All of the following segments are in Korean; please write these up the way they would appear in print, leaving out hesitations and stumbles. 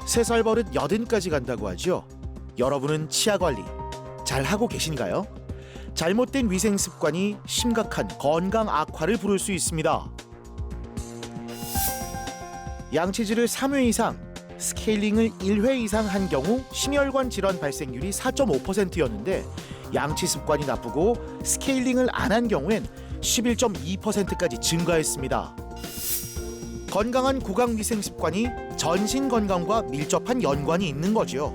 3살 버릇 80까지 간다고 하죠. 여러분은 치아 관리 잘 하고 계신가요? 잘못된 위생 습관이 심각한 건강 악화를 부를 수 있습니다. 양치질을 3회 이상, 스케일링을 1회 이상 한 경우 심혈관 질환 발생률이 4.5%였는데 양치 습관이 나쁘고 스케일링을 안 한 경우엔 11.2%까지 증가했습니다. 건강한 구강 위생 습관이 전신 건강과 밀접한 연관이 있는 거죠.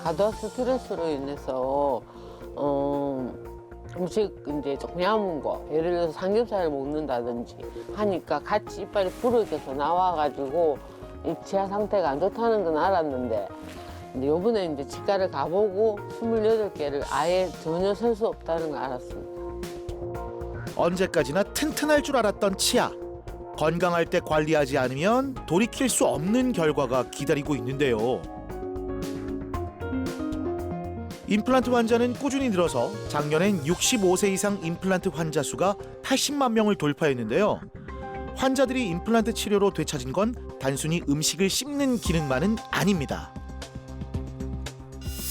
과다 스트레스로 인해서 음식 이제 조금 야문 거, 예를 들어서 삼겹살을 먹는다든지 하니까 같이 이빨이 부러져서 나와가지고 이 치아 상태가 안 좋다는 건 알았는데 근데 요번에 이제 치과를 가보고 28개를 아예 전혀 설 수 없다는 걸 알았습니다. 언제까지나 튼튼할 줄 알았던 치아. 건강할 때 관리하지 않으면 돌이킬 수 없는 결과가 기다리고 있는데요. 임플란트 환자는 꾸준히 늘어서 작년엔 65세 이상 임플란트 환자 수가 80만 명을 돌파했는데요. 환자들이 임플란트 치료로 되찾은 건 단순히 음식을 씹는 기능만은 아닙니다.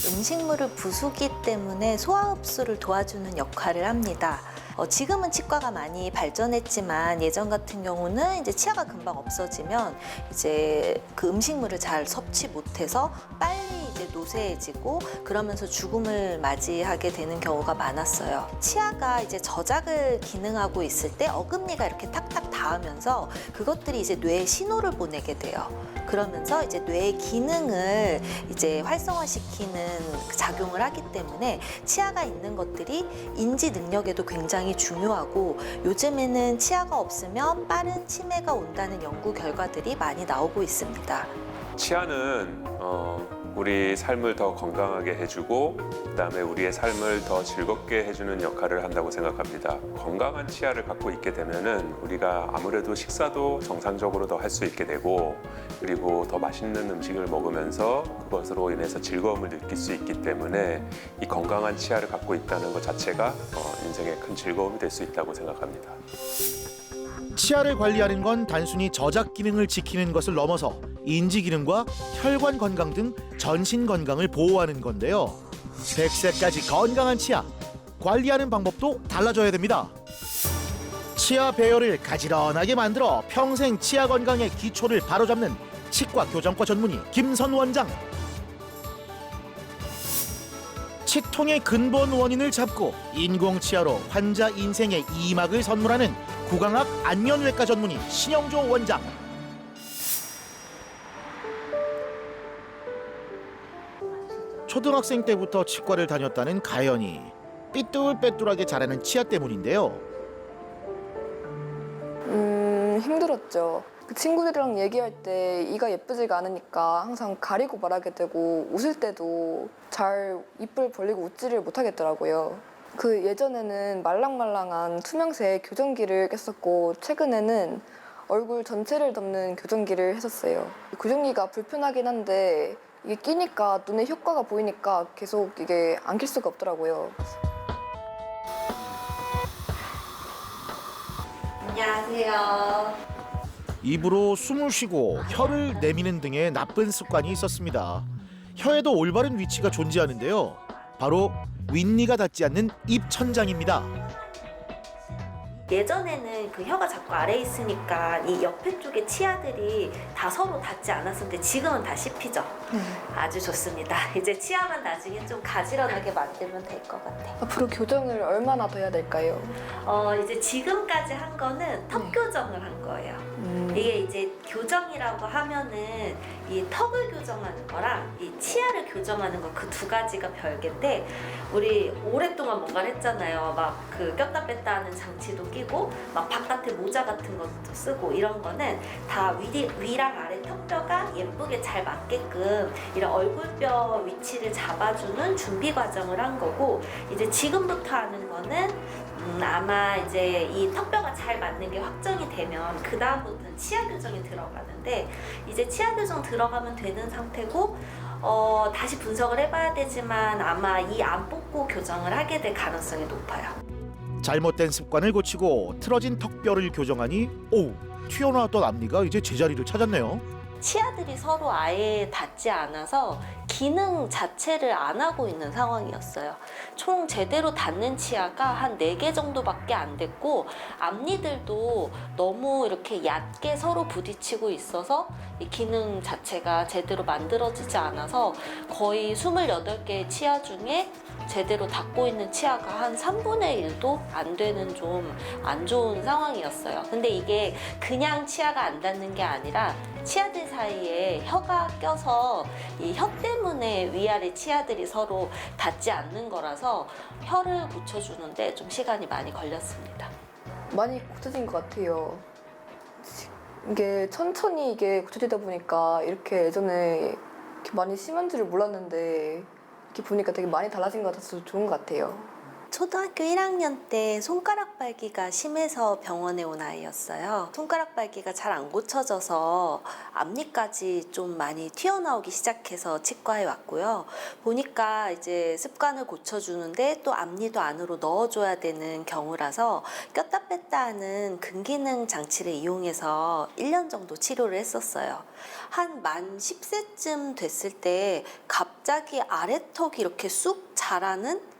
음식물을 부수기 때문에 소화 흡수를 도와주는 역할을 합니다. 지금은 치과가 많이 발전했지만 예전 같은 경우는 이제 치아가 금방 없어지면 이제 그 음식물을 잘 섭취 못해서 빨리 이제 노쇠해지고 그러면서 죽음을 맞이하게 되는 경우가 많았어요. 치아가 이제 저작을 기능하고 있을 때 어금니가 이렇게 탁탁 닿으면서 그것들이 이제 뇌에 신호를 보내게 돼요. 그러면서 이제 뇌의 기능을 이제 활성화시키는 작용을 하기 때문에 치아가 있는 것들이 인지 능력에도 굉장히 중요하고 요즘에는 치아가 없으면 빠른 치매가 온다는 연구 결과들이 많이 나오고 있습니다. 치아는 우리 삶을 더 건강하게 해주고 그다음에 우리의 삶을 더 즐겁게 해주는 역할을 한다고 생각합니다. 건강한 치아를 갖고 있게 되면은 우리가 아무래도 식사도 정상적으로 더 할 수 있게 되고 그리고 더 맛있는 음식을 먹으면서 그것으로 인해서 즐거움을 느낄 수 있기 때문에 이 건강한 치아를 갖고 있다는 것 자체가 인생에 큰 즐거움이 될 수 있다고 생각합니다. 치아를 관리하는 건 단순히 저작 기능을 지키는 것을 넘어서 인지 기능과 혈관 건강 등 전신 건강을 보호하는 건데요. 100세까지 건강한 치아 관리하는 방법도 달라져야 됩니다. 치아 배열을 가지런하게 만들어 평생 치아 건강의 기초를 바로잡는 치과 교정과 전문의 김선 원장. 치통의 근본 원인을 잡고 인공치아로 환자 인생의 2막을 선물하는 구강학 안면외과 전문의 신영조 원장. 초등학생 때부터 치과를 다녔다는 가연이 삐뚤빼뚤하게 자라는 치아 때문인데요. 힘들었죠. 그 친구들이랑 얘기할 때 이가 예쁘지가 않으니까 항상 가리고 말하게 되고 웃을 때도 잘 입을 벌리고 웃지를 못하겠더라고요. 그 예전에는 말랑말랑한 투명색 교정기를 꼈었고 최근에는 얼굴 전체를 덮는 교정기를 했었어요. 교정기가 불편하긴 한데 이게 끼니까 눈에 효과가 보이니까 계속 이게 안 낄 수가 없더라고요. 안녕하세요. 입으로 숨을 쉬고 혀를 내미는 등의 나쁜 습관이 있었습니다. 혀에도 올바른 위치가 존재하는데요. 바로 윗니가 닿지 않는 입 천장입니다. 예전에는 그 혀가 자꾸 아래에 있으니까 이 옆에 쪽에 치아들이 다 서로 닿지 않았었는데 지금은 다 씹히죠. 아주 좋습니다. 이제 치아만 나중에 좀 가지런하게 만들면 될 것 같아요. 앞으로 교정을 얼마나 더 해야 될까요? 이제 지금까지 한 거는 턱 교정을 한 거예요. 이게 이제 교정이라고 하면은 이 턱을 교정하는 거랑 이 치아를 교정하는 거 그 두 가지가 별개인데 우리 오랫동안 뭔가를 했잖아요. 막 그 꼈다 뺐다 하는 장치도 끼고 막 바깥에 모자 같은 것도 쓰고 이런 거는 다 위랑 아래 턱뼈가 예쁘게 잘 맞게끔 이런 얼굴뼈 위치를 잡아주는 준비 과정을 한 거고 이제 지금부터 하는 거는 아마 이제 이 턱뼈가 잘 맞는 게 확정이 되면 그 다음부터는 치아 교정이 들어가는데 이제 치아 교정 들어가면 되는 상태고 다시 분석을 해봐야 되지만 아마 이 안 뽑고 교정을 하게 될 가능성이 높아요. 잘못된 습관을 고치고 틀어진 턱뼈를 교정하니 튀어나왔던 앞니가 이제 제자리를 찾았네요. 치아들이 서로 아예 닿지 않아서 기능 자체를 안 하고 있는 상황이었어요. 총 제대로 닿는 치아가 한 4개 정도밖에 안 됐고 앞니들도 너무 이렇게 얕게 서로 부딪히고 있어서 이 기능 자체가 제대로 만들어지지 않아서 거의 28개의 치아 중에 제대로 닿고 있는 치아가 한 3분의 1도 안 되는 좀 안 좋은 상황이었어요. 근데 이게 그냥 치아가 안 닿는 게 아니라 치아들 사이에 혀가 껴서 이 혀 때문에 위아래 치아들이 서로 닿지 않는 거라서 혀를 고쳐주는데 좀 시간이 많이 걸렸습니다. 많이 고쳐진 것 같아요. 이게 천천히 이게 고쳐지다 보니까 이렇게 예전에 이렇게 많이 심한지를 몰랐는데 이렇게 보니까 되게 많이 달라진 것 같아서 좋은 것 같아요. 초등학교 1학년 때 손가락 발기가 심해서 병원에 온 아이였어요. 손가락 발기가 잘 안 고쳐져서 앞니까지 좀 많이 튀어나오기 시작해서 치과에 왔고요. 보니까 이제 습관을 고쳐주는데 또 앞니도 안으로 넣어줘야 되는 경우라서 꼈다 뺐다 하는 근기능 장치를 이용해서 1년 정도 치료를 했었어요. 한 만 10세쯤 됐을 때 갑자기 아래턱이 이렇게 쑥 자라는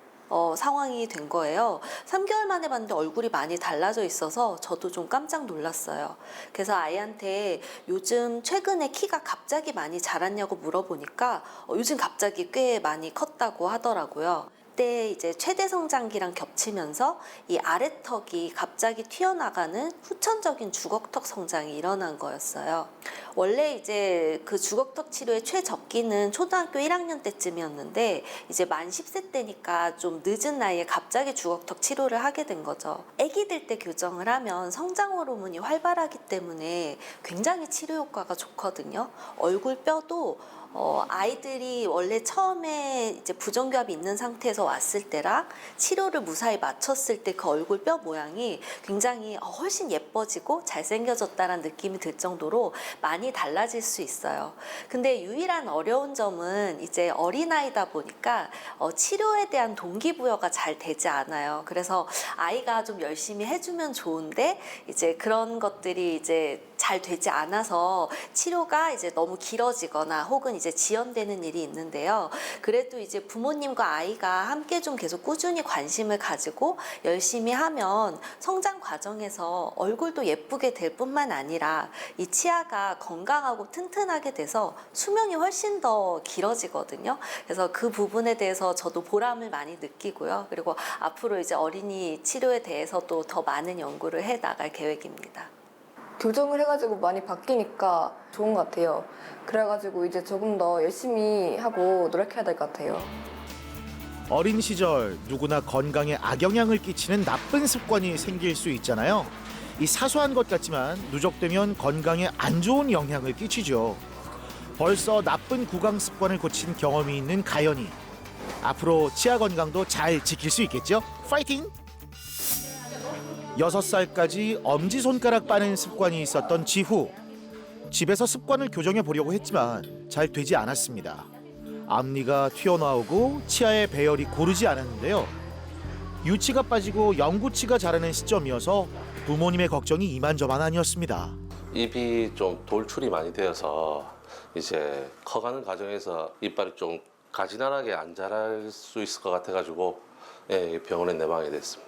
상황이 된 거예요. 3개월 만에 봤는데 얼굴이 많이 달라져 있어서 저도 좀 깜짝 놀랐어요. 그래서 아이한테 요즘 최근에 키가 갑자기 많이 자랐냐고 물어보니까 요즘 갑자기 꽤 많이 컸다고 하더라고요. 그때 이제 최대 성장기랑 겹치면서 이 아래턱이 갑자기 튀어나가는 후천적인 주걱턱 성장이 일어난 거였어요. 원래 이제 그 주걱턱 치료의 최적기는 초등학교 1학년 때쯤이었는데 이제 만 10세 때니까 좀 늦은 나이에 갑자기 주걱턱 치료를 하게 된 거죠. 아기들 때 교정을 하면 성장 호르몬이 활발하기 때문에 굉장히 치료 효과가 좋거든요. 얼굴 뼈도 아이들이 원래 처음에 이제 부정교합이 있는 상태에서 왔을 때랑 치료를 무사히 마쳤을 때 그 얼굴 뼈 모양이 굉장히 훨씬 예뻐지고 잘생겨졌다는 느낌이 들 정도로 많이 달라질 수 있어요. 근데 유일한 어려운 점은 이제 어린아이다 보니까 치료에 대한 동기부여가 잘 되지 않아요. 그래서 아이가 좀 열심히 해주면 좋은데 이제 그런 것들이 이제 잘 되지 않아서 치료가 이제 너무 길어지거나 혹은 이제 지연되는 일이 있는데요. 그래도 이제 부모님과 아이가 함께 좀 계속 꾸준히 관심을 가지고 열심히 하면 성장 과정에서 얼굴도 예쁘게 될 뿐만 아니라 이 치아가 건강하고 튼튼하게 돼서 수명이 훨씬 더 길어지거든요. 그래서 그 부분에 대해서 저도 보람을 많이 느끼고요. 그리고 앞으로 이제 어린이 치료에 대해서도 더 많은 연구를 해 나갈 계획입니다. 교정을 해가지고 많이 바뀌니까 좋은 것 같아요. 그래가지고 이제 조금 더 열심히 하고 노력해야 될 것 같아요. 어린 시절 누구나 건강에 악영향을 끼치는 나쁜 습관이 생길 수 있잖아요. 이 사소한 것 같지만 누적되면 건강에 안 좋은 영향을 끼치죠. 벌써 나쁜 구강 습관을 고친 경험이 있는 가연이. 앞으로 치아 건강도 잘 지킬 수 있겠죠? 파이팅! 6살까지 엄지손가락 빠는 습관이 있었던 지후. 집에서 습관을 교정해 보려고 했지만 잘 되지 않았습니다. 앞니가 튀어나오고 치아의 배열이 고르지 않았는데요. 유치가 빠지고 영구치가 자라는 시점이어서 부모님의 걱정이 이만저만 아니었습니다. 입이 좀 돌출이 많이 되어서 이제 커가는 과정에서 이빨이 좀 가지런하게 안 자랄 수 있을 것 같아가지고 병원에 내방이 됐습니다.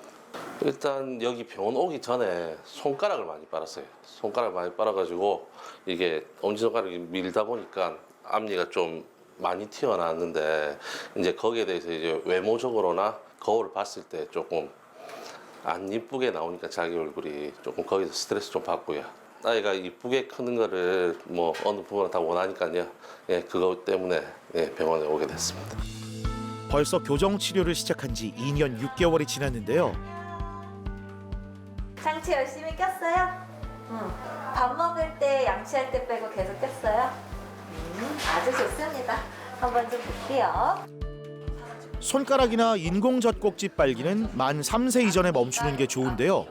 일단 여기 병원 오기 전에 손가락을 많이 빨았어요. 손가락을 많이 빨아가지고 이게 엄지손가락이 밀다 보니까 앞니가 좀 많이 튀어나왔는데 이제 거기에 대해서 이제 외모적으로나 거울을 봤을 때 조금 안 이쁘게 나오니까 자기 얼굴이 조금 거기서 스트레스 좀 받고요. 아이가 이쁘게 크는 거를 뭐 어느 부분은 다 원하니까요. 그것 때문에 병원에 오게 됐습니다. 벌써 교정 치료를 시작한 지 2년 6개월이 지났는데요. 장치 열심히 꼈어요? 응. 밥 먹을 때 양치할 때 빼고 계속 꼈어요? 아주 좋습니다. 한번 좀 볼게요. 손가락이나 인공젖꼭지 빨기는 만 3세 이전에 멈추는 게 좋은데요.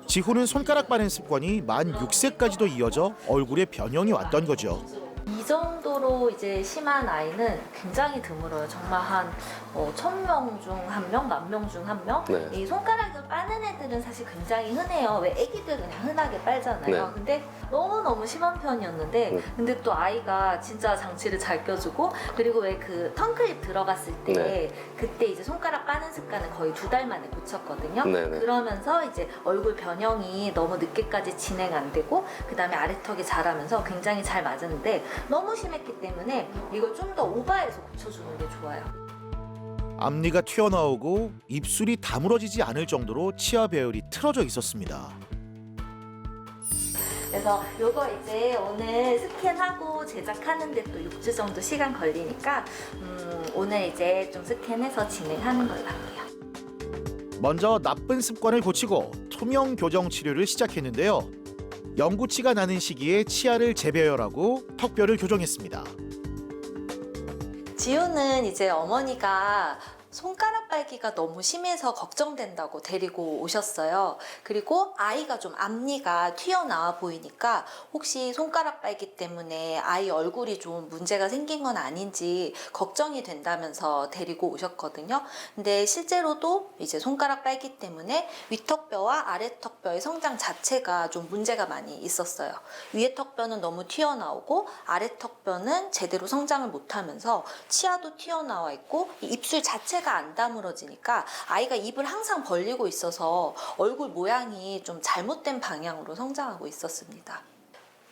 지후는 손가락 빠는 습관이 만 6세까지도 이어져 얼굴에 변형이 왔던 거죠. 이 정도로 이제 심한 아이는 굉장히 드물어요. 정말 한 1000명 중 1명, 10,000명 중 1명. 네. 이 손가락으로 빠는 애들은 사실 굉장히 흔해요. 왜 애기들 그냥 흔하게 빨잖아요. 네. 근데 너무너무 심한 편이었는데 근데 또 아이가 진짜 장치를 잘 껴주고 그리고 왜 그 턴클립 들어갔을 때 네. 그때 이제 손가락 빠는 습관을 거의 2달 만에 고쳤거든요. 네네. 그러면서 이제 얼굴 변형이 너무 늦게까지 진행 안 되고 그다음에 아래턱이 자라면서 굉장히 잘 맞았는데 너무 심했기 때문에 이걸 좀 더 오버해서 고쳐주는 게 좋아요. 앞니가 튀어나오고 입술이 다물어지지 않을 정도로 치아 배열이 틀어져 있었습니다. 그래서 요거 이제 오늘 스캔하고 제작하는데 또 6주 정도 시간 걸리니까 오늘 이제 좀 스캔해서 진행하는 걸로 할게요. 먼저 나쁜 습관을 고치고 투명 교정 치료를 시작했는데요. 영구치가 나는 시기에 치아를 재배열하고 턱뼈를 교정했습니다. 지우는 이제 어머니가 손가락 빨기가 너무 심해서 걱정된다고 데리고 오셨어요. 그리고 아이가 좀 앞니가 튀어나와 보이니까 혹시 손가락 빨기 때문에 아이 얼굴이 좀 문제가 생긴 건 아닌지 걱정이 된다면서 데리고 오셨거든요. 근데 실제로도 이제 손가락 빨기 때문에 위턱뼈와 아래턱뼈의 성장 자체가 좀 문제가 많이 있었어요. 위에 턱뼈는 너무 튀어나오고 아래턱뼈는 제대로 성장을 못하면서 치아도 튀어나와 있고 이 입술 자체가 안 다물어지니까 아이가 입을 항상 벌리고 있어서 얼굴 모양이 좀 잘못된 방향으로 성장하고 있었습니다.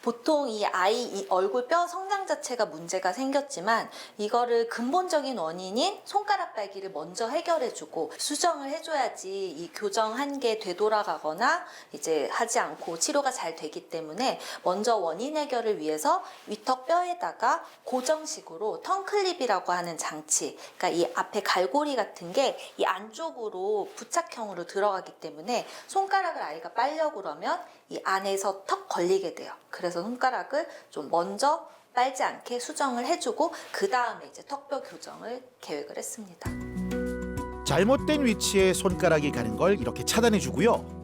보통 이 아이 이 얼굴 뼈 성장 자체가 문제가 생겼지만 이거를 근본적인 원인인 손가락 빨기를 먼저 해결해주고 수정을 해줘야지 이 교정한 게 되돌아가거나 이제 하지 않고 치료가 잘 되기 때문에 먼저 원인 해결을 위해서 위턱 뼈에다가 고정식으로 턴클립이라고 하는 장치, 그러니까 이 앞에 갈고리 같은 게 이 안쪽으로 부착형으로 들어가기 때문에 손가락을 아이가 빨려고 그러면 이 안에서 턱 걸리게 돼요. 그래서 손가락을 좀 먼저 빨지 않게 수정을 해주고 그 다음에 이제 턱뼈 교정을 계획을 했습니다. 잘못된 위치에 손가락이 가는 걸 이렇게 차단해주고요.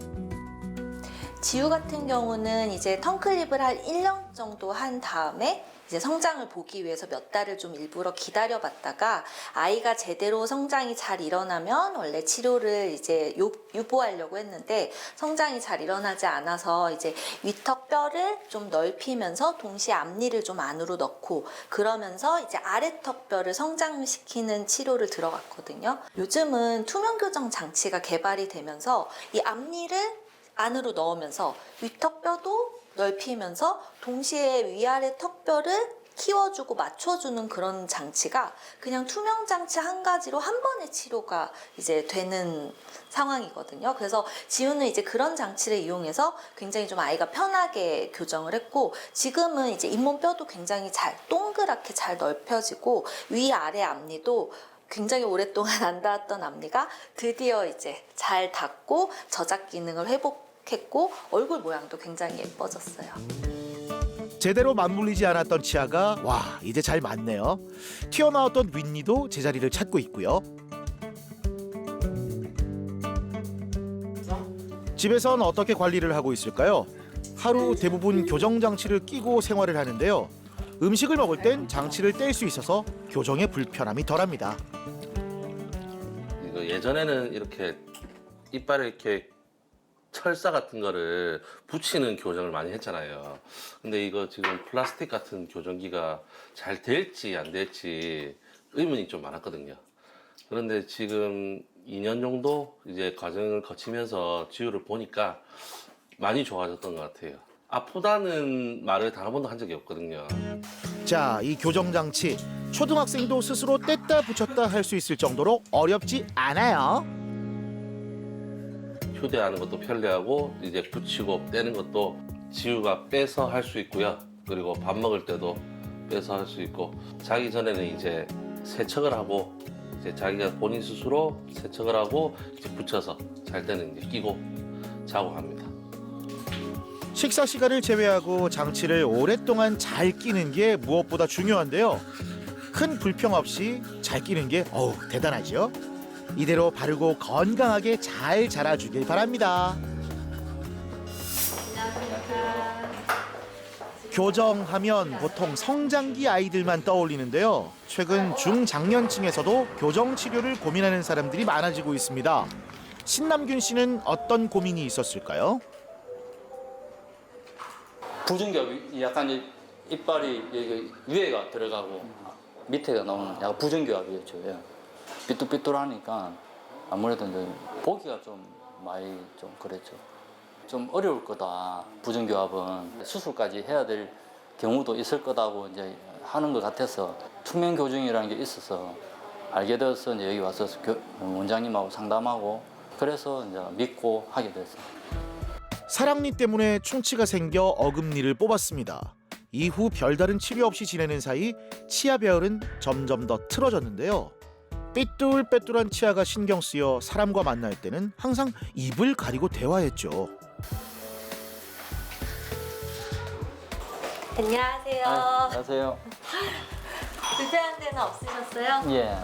지우 같은 경우는 이제 턴클립을 한 1년 정도 한 다음에 이제 성장을 보기 위해서 몇 달을 좀 일부러 기다려봤다가 아이가 제대로 성장이 잘 일어나면 원래 치료를 이제 유보하려고 했는데 성장이 잘 일어나지 않아서 이제 위턱 뼈를 좀 넓히면서 동시에 앞니를 좀 안으로 넣고 그러면서 이제 아래턱 뼈를 성장시키는 치료를 들어갔거든요. 요즘은 투명 교정 장치가 개발이 되면서 이 앞니를 안으로 넣으면서 위턱 뼈도 넓히면서 동시에 위아래 턱뼈를 키워주고 맞춰주는 그런 장치가 그냥 투명 장치 한 가지로 한 번의 치료가 이제 되는 상황이거든요. 그래서 지우는 이제 그런 장치를 이용해서 굉장히 좀 아이가 편하게 교정을 했고 지금은 이제 잇몸뼈도 굉장히 잘 동그랗게 잘 넓혀지고 위아래 앞니도 굉장히 오랫동안 안 닿았던 앞니가 드디어 이제 잘 닿고 저작 기능을 회복했고 얼굴 모양도 굉장히 예뻐졌어요. 제대로 맞물리지 않았던 치아가 와 이제 잘 맞네요. 튀어나왔던 윗니도 제자리를 찾고 있고요. 집에선 어떻게 관리를 하고 있을까요? 하루 대부분 교정 장치를 끼고 생활을 하는데요. 음식을 먹을 땐 장치를 뗄 수 있어서 교정에 불편함이 덜합니다. 이거 예전에는 이렇게 이빨에 이렇게 철사 같은 거를 붙이는 교정을 많이 했잖아요. 근데 이거 지금 플라스틱 같은 교정기가 잘 될지 안 될지 의문이 좀 많았거든요. 그런데 지금 2년 정도 이제 과정을 거치면서 지우를 보니까 많이 좋아졌던 것 같아요. 아프다는 말을 단 한 번도 한 적이 없거든요. 자, 이 교정 장치 초등학생도 스스로 뗐다 붙였다 할 수 있을 정도로 어렵지 않아요. 휴대하는 것도 편리하고 이제 붙이고 떼는 것도 지우가 빼서 할 수 있고요. 그리고 밥 먹을 때도 빼서 할 수 있고 자기 전에는 이제 세척을 하고 이제 자기가 본인 스스로 세척을 하고 이제 붙여서 잘 때는 이제 끼고 자고 합니다. 식사 시간을 제외하고 장치를 오랫동안 잘 끼는 게 무엇보다 중요한데요. 큰 불평 없이 잘 끼는 게 대단하죠. 이대로 바르고 건강하게 잘 자라주길 바랍니다. 교정하면 보통 성장기 아이들만 떠올리는데요. 최근 중장년층에서도 교정 치료를 고민하는 사람들이 많아지고 있습니다. 신남균 씨는 어떤 고민이 있었을까요? 부정교합이 약간 이제 이빨이 여기 위에가 들어가고 밑에가 나오는 약간 부정교합이었죠. 예. 삐뚤삐뚤하니까 아무래도 이제 보기가 좀 많이 좀 그랬죠. 좀 어려울 거다. 부정교합은 수술까지 해야 될 경우도 있을 거다고 이제 하는 것 같아서 투명 교정이라는 게 있어서 알게 되어서 이제 여기 와서 원장님하고 상담하고 그래서 이제 믿고 하게 됐어요. 사랑니 때문에 충치가 생겨 어금니를 뽑았습니다. 이후 별다른 치료 없이 지내는 사이 치아 배열은 점점 더 틀어졌는데요. 삐뚤빼뚤한 치아가 신경 쓰여 사람과 만날 때는 항상 입을 가리고 대화했죠. 안녕하세요. 안녕하세요. 불편한 데는 없으셨어요? 예.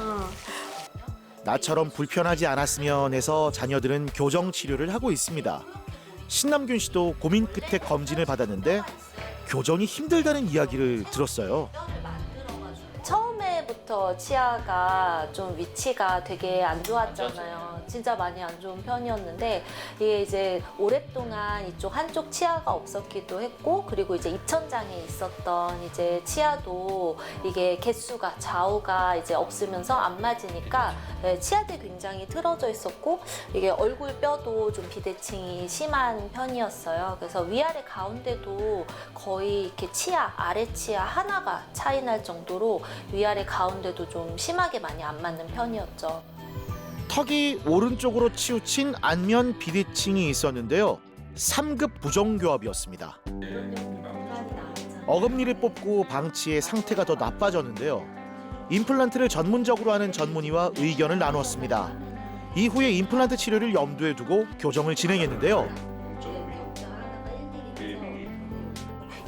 나처럼 불편하지 않았으면 해서 자녀들은 교정 치료를 하고 있습니다. 신남균 씨도 고민 끝에 검진을 받았는데 교정이 힘들다는 이야기를 들었어요. 처음에부터 치아가 좀 위치가 되게 안 좋았잖아요. 진짜 많이 안 좋은 편이었는데 이게 이제 오랫동안 이쪽 한쪽 치아가 없었기도 했고 그리고 이제 입천장에 있었던 이제 치아도 이게 개수가 좌우가 이제 없으면서 안 맞으니까 치아들이 굉장히 틀어져 있었고 이게 얼굴 뼈도 좀 비대칭이 심한 편이었어요. 그래서 위아래 가운데도 거의 이렇게 치아 아래 치아 하나가 차이 날 정도로 위아래 가운데도 좀 심하게 많이 안 맞는 편이었죠. 턱이 오른쪽으로 치우친 안면 비대칭이 있었는데요. 3급 부정교합이었습니다. 어금니를 뽑고 방치해 상태가 더 나빠졌는데요. 임플란트를 전문적으로 하는 전문의와 의견을 나눴습니다. 이후에 임플란트 치료를 염두에 두고 교정을 진행했는데요.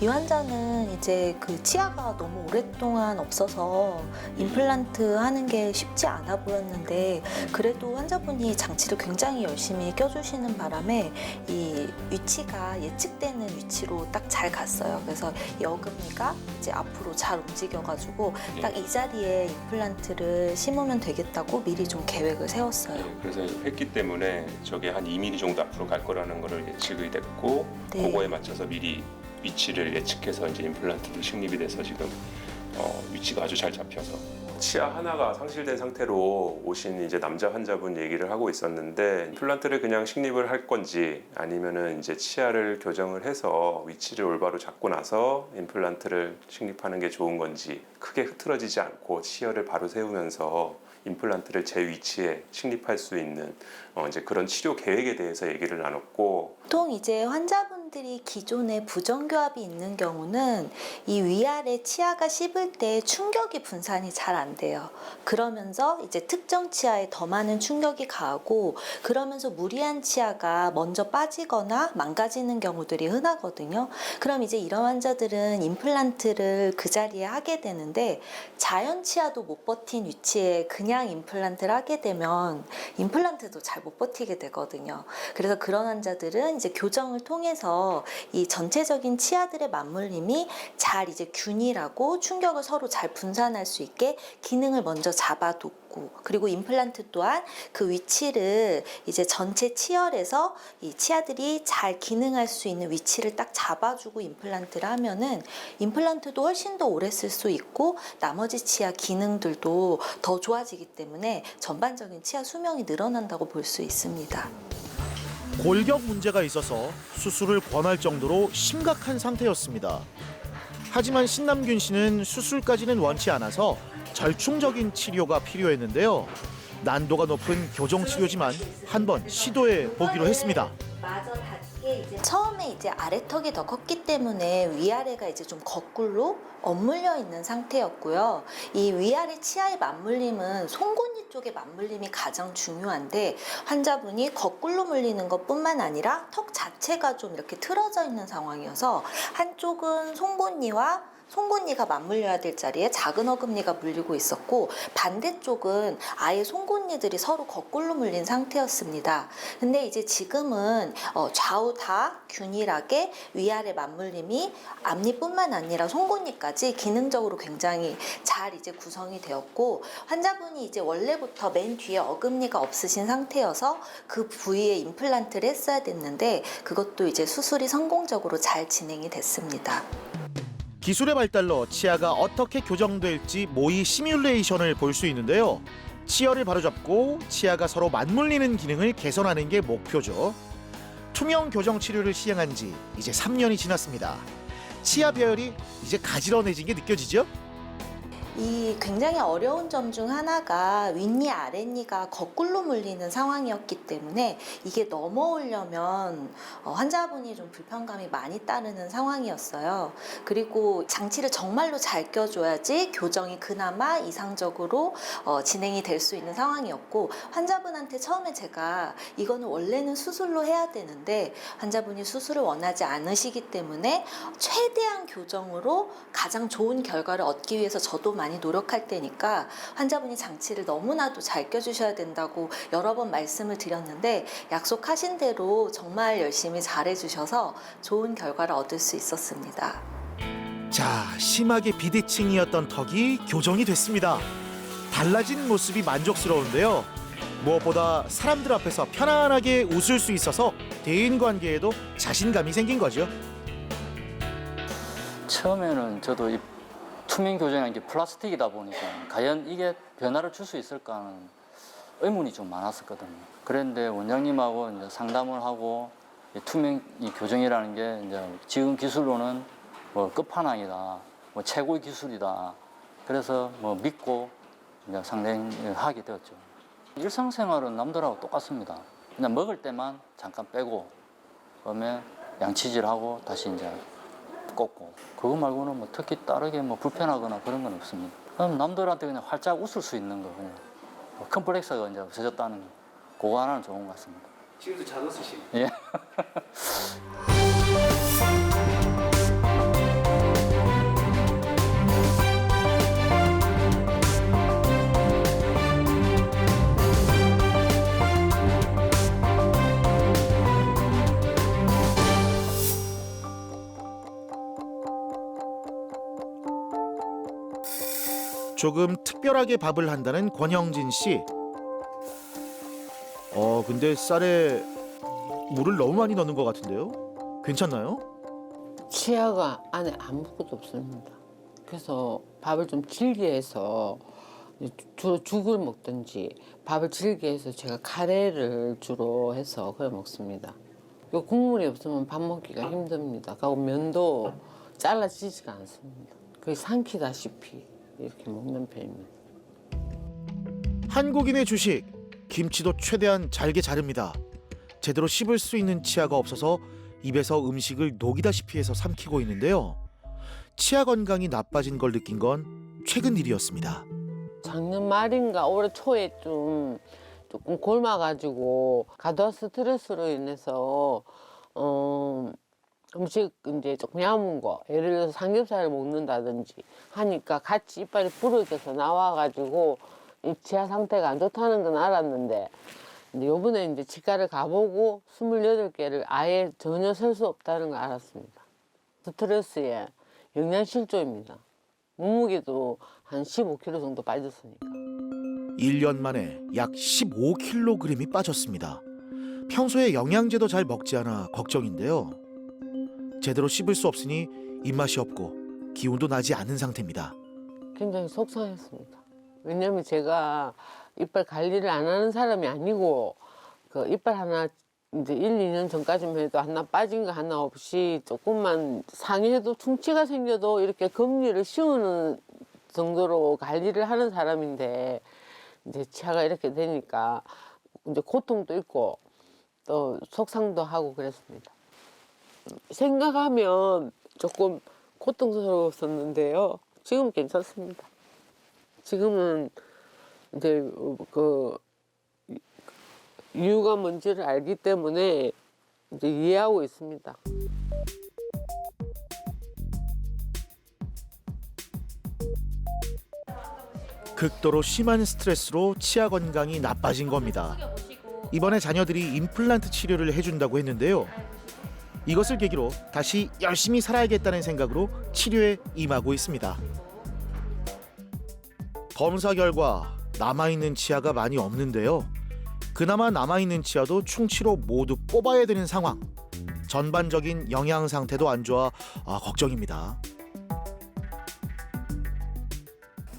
이 환자는 이제 그 치아가 너무 오랫동안 없어서 임플란트 하는 게 쉽지 않아 보였는데 그래도 환자분이 장치를 굉장히 열심히 껴주시는 바람에 이 위치가 예측되는 위치로 딱 잘 갔어요. 그래서 이 어금니가 이제 앞으로 잘 움직여가지고 딱 이 자리에 임플란트를 심으면 되겠다고 미리 좀 계획을 세웠어요. 그래서 했기 때문에 저게 한 2mm 정도 앞으로 갈 거라는 거를 예측이 됐고 네. 그거에 맞춰서 미리 위치를 예측해서 이제 임플란트도 식립이 돼서 지금 위치가 아주 잘 잡혀서 치아 하나가 상실된 상태로 오신 이제 남자 환자분 얘기를 하고 있었는데 임플란트를 그냥 식립을 할 건지 아니면은 이제 치아를 교정을 해서 위치를 올바로 잡고 나서 임플란트를 식립하는 게 좋은 건지 크게 흐트러지지 않고 치아를 바로 세우면서 임플란트를 제 위치에 식립할 수 있는 이제 그런 치료 계획에 대해서 얘기를 나눴고 보통 이제 환자분들이 기존에 부정교합이 있는 경우는 이 위아래 치아가 씹을 때 충격이 분산이 잘 안 돼요. 그러면서 이제 특정 치아에 더 많은 충격이 가하고 그러면서 무리한 치아가 먼저 빠지거나 망가지는 경우들이 흔하거든요. 그럼 이제 이런 환자들은 임플란트를 그 자리에 하게 되는데 자연 치아도 못 버틴 위치에 그냥 임플란트를 하게 되면 임플란트도 잘 못 버티게 되거든요. 그래서 그런 환자들은 이제 교정을 통해서 이 전체적인 치아들의 맞물림이 잘 이제 균일하고 충격을 서로 잘 분산할 수 있게 기능을 먼저 잡아뒀고 그리고 임플란트 또한 그 위치를 이제 전체 치열에서 이 치아들이 잘 기능할 수 있는 위치를 딱 잡아주고 임플란트를 하면은 임플란트도 훨씬 더 오래 쓸 수 있고 나머지 치아 기능들도 더 좋아지기 때문에 전반적인 치아 수명이 늘어난다고 볼 수 있습니다. 골격 문제가 있어서 수술을 권할 정도로 심각한 상태였습니다. 하지만 신남균 씨는 수술까지는 원치 않아서 절충적인 치료가 필요했는데요. 난도가 높은 교정 치료지만 한번 시도해 보기로 했습니다. 처음에 이제 아래턱이 더 컸기 때문에 위아래가 이제 좀 거꾸로 엇물려 있는 상태였고요. 이 위아래 치아의 맞물림은 송곳니 쪽의 맞물림이 가장 중요한데 환자분이 거꾸로 물리는 것뿐만 아니라 턱 자체가 좀 이렇게 틀어져 있는 상황이어서 한쪽은 송곳니와 송곳니가 맞물려야 될 자리에 작은 어금니가 물리고 있었고 반대쪽은 아예 송곳니들이 서로 거꾸로 물린 상태였습니다. 근데 이제 지금은 좌우 다 균일하게 위아래 맞물림이 앞니뿐만 아니라 송곳니까지 기능적으로 굉장히 잘 이제 구성이 되었고 환자분이 이제 원래부터 맨 뒤에 어금니가 없으신 상태여서 그 부위에 임플란트를 했어야 됐는데 그것도 이제 수술이 성공적으로 잘 진행이 됐습니다. 기술의 발달로 치아가 어떻게 교정될지 모의 시뮬레이션을 볼 수 있는데요. 치열을 바로잡고 치아가 서로 맞물리는 기능을 개선하는 게 목표죠. 투명 교정 치료를 시행한 지 이제 3년이 지났습니다. 치아 배열이 이제 가지런해진 게 느껴지죠? 이 굉장히 어려운 점 중 하나가 윗니 아랫니가 거꾸로 물리는 상황이었기 때문에 이게 넘어오려면 환자분이 좀 불편감이 많이 따르는 상황이었어요. 그리고 장치를 정말로 잘 껴줘야지 교정이 그나마 이상적으로 진행이 될 수 있는 상황이었고 환자분한테 처음에 제가 이거는 원래는 수술로 해야 되는데 환자분이 수술을 원하지 않으시기 때문에 최대한 교정으로 가장 좋은 결과를 얻기 위해서 저도 많이 노력할 테니까 환자분이 장치를 너무나도 잘 껴주셔야 된다고 여러 번 말씀을 드렸는데 약속하신 대로 정말 열심히 잘해주셔서 좋은 결과를 얻을 수 있었습니다. 자, 심하게 비대칭이었던 턱이 교정이 됐습니다. 달라진 모습이 만족스러운데요. 무엇보다 사람들 앞에서 편안하게 웃을 수 있어서 대인관계에도 자신감이 생긴 거죠. 처음에는 저도 이 투명 교정이라는 게 플라스틱이다 보니까 과연 이게 변화를 줄 수 있을까 하는 의문이 좀 많았었거든요. 그런데 원장님하고 이제 상담을 하고 이 투명 이 교정이라는 게 이제 지금 기술로는 뭐 끝판왕이다, 뭐 최고의 기술이다. 그래서 뭐 믿고 이제 상담하게 되었죠. 일상생활은 남들하고 똑같습니다. 그냥 먹을 때만 잠깐 빼고 그다음에 양치질하고 다시 이제 꽂고 그거 말고는 뭐 특히 다르게 뭐 불편하거나 그런 건 없습니다. 그럼 남들한테 그냥 활짝 웃을 수 있는 거 그냥 컴플렉스가 이제 없어졌다는 거 그거 하나는 좋은 것 같습니다. 지금도 잘 웃으시고. 예. 조금 특별하게 밥을 한다는 권영진 씨. 근데 쌀에 물을 너무 많이 넣는 것 같은데요? 괜찮나요? 치아가 안에 아무것도 없습니다. 그래서 밥을 좀 질게 해서 주로 죽을 먹든지 밥을 질게 해서 제가 카레를 주로 해서 그래 먹습니다. 요 국물이 없으면 밥 먹기가 힘듭니다. 그리고 면도 잘라지지가 않습니다. 거의 삼키다시피 이렇게 먹는 편입니다. 한국인의 주식, 김치도 최대한 잘게 자릅니다. 제대로 씹을 수 있는 치아가 없어서 입에서 음식을 녹이다시피 해서 삼키고 있는데요. 치아 건강이 나빠진 걸 느낀 건 최근 일이었습니다. 작년 말인가 올해 초에 조금 곪아가지고 과도한 스트레스로 인해서 음식 이제 조금 야문 거 예를 들어서 삼겹살을 먹는다든지 하니까 같이 이빨이 부러져서 나와가지고 이 치아 상태가 안 좋다는 건 알았는데 근데 요번에 이제 치과를 가보고 28개를 아예 전혀 셀 수 없다는 걸 알았습니다. 스트레스에 영양실조입니다. 몸무게도 한 15kg 정도 빠졌으니까. 1년 만에 약 15kg이 빠졌습니다. 평소에 영양제도 잘 먹지 않아 걱정인데요. 제대로 씹을 수 없으니 입맛이 없고 기운도 나지 않은 상태입니다. 굉장히 속상했습니다. 왜냐면 제가 이빨 관리를 안 하는 사람이 아니고 그 이빨 하나 이제 1, 2년 전까지만 해도 하나 빠진 거 하나 없이 조금만 상해도 충치가 생겨도 이렇게 금리를 씌우는 정도로 관리를 하는 사람인데 이제 치아가 이렇게 되니까 이제 고통도 있고 또 속상도 하고 그랬습니다. 생각하면 조금 고통스러웠었는데요. 지금 괜찮습니다. 지금은 이제 그 이유가 뭔지를 알기 때문에 이제 이해하고 있습니다. 극도로 심한 스트레스로 치아 건강이 나빠진 겁니다. 이번에 자녀들이 임플란트 치료를 해준다고 했는데요. 이것을 계기로 다시 열심히 살아야겠다는 생각으로 치료에 임하고 있습니다. 검사 결과 남아있는 치아가 많이 없는데요. 그나마 남아있는 치아도 충치로 모두 뽑아야 되는 상황. 전반적인 영양 상태도 안 좋아 걱정입니다.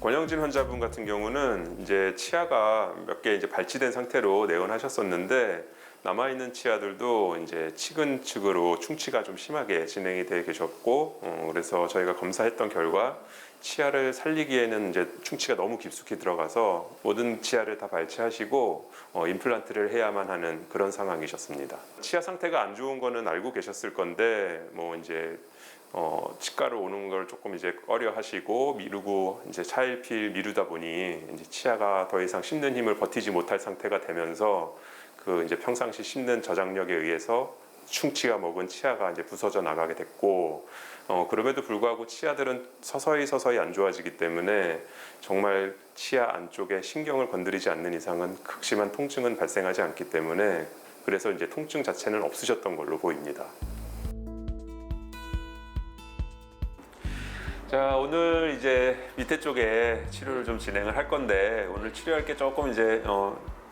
권영진 환자분 같은 경우는 이제 치아가 몇 개 이제 발치된 상태로 내원하셨었는데 남아있는 치아들도 이제 측은측으로 충치가 좀 심하게 진행이 되어 계셨고 그래서 저희가 검사했던 결과 치아를 살리기에는 이제 충치가 너무 깊숙이 들어가서 모든 치아를 다 발치하시고 임플란트를 해야만 하는 그런 상황이셨습니다. 치아 상태가 안 좋은 거는 알고 계셨을 건데 뭐 이제 치과로 오는 걸 조금 이제 꺼려 하시고 미루고 이제 차일피일 미루다 보니 이제 치아가 더 이상 씹는 힘을 버티지 못할 상태가 되면서 그 이제 평상시 씹는 저장력에 의해서 충치가 먹은 치아가 이제 부서져 나가게 됐고 그럼에도 불구하고 치아들은 서서히 안 좋아지기 때문에 정말 치아 안쪽에 신경을 건드리지 않는 이상은 극심한 통증은 발생하지 않기 때문에 그래서 이제 통증 자체는 없으셨던 걸로 보입니다. 자, 오늘 이제 밑에 쪽에 치료를 좀 진행을 할 건데 오늘 치료할 게 조금 이제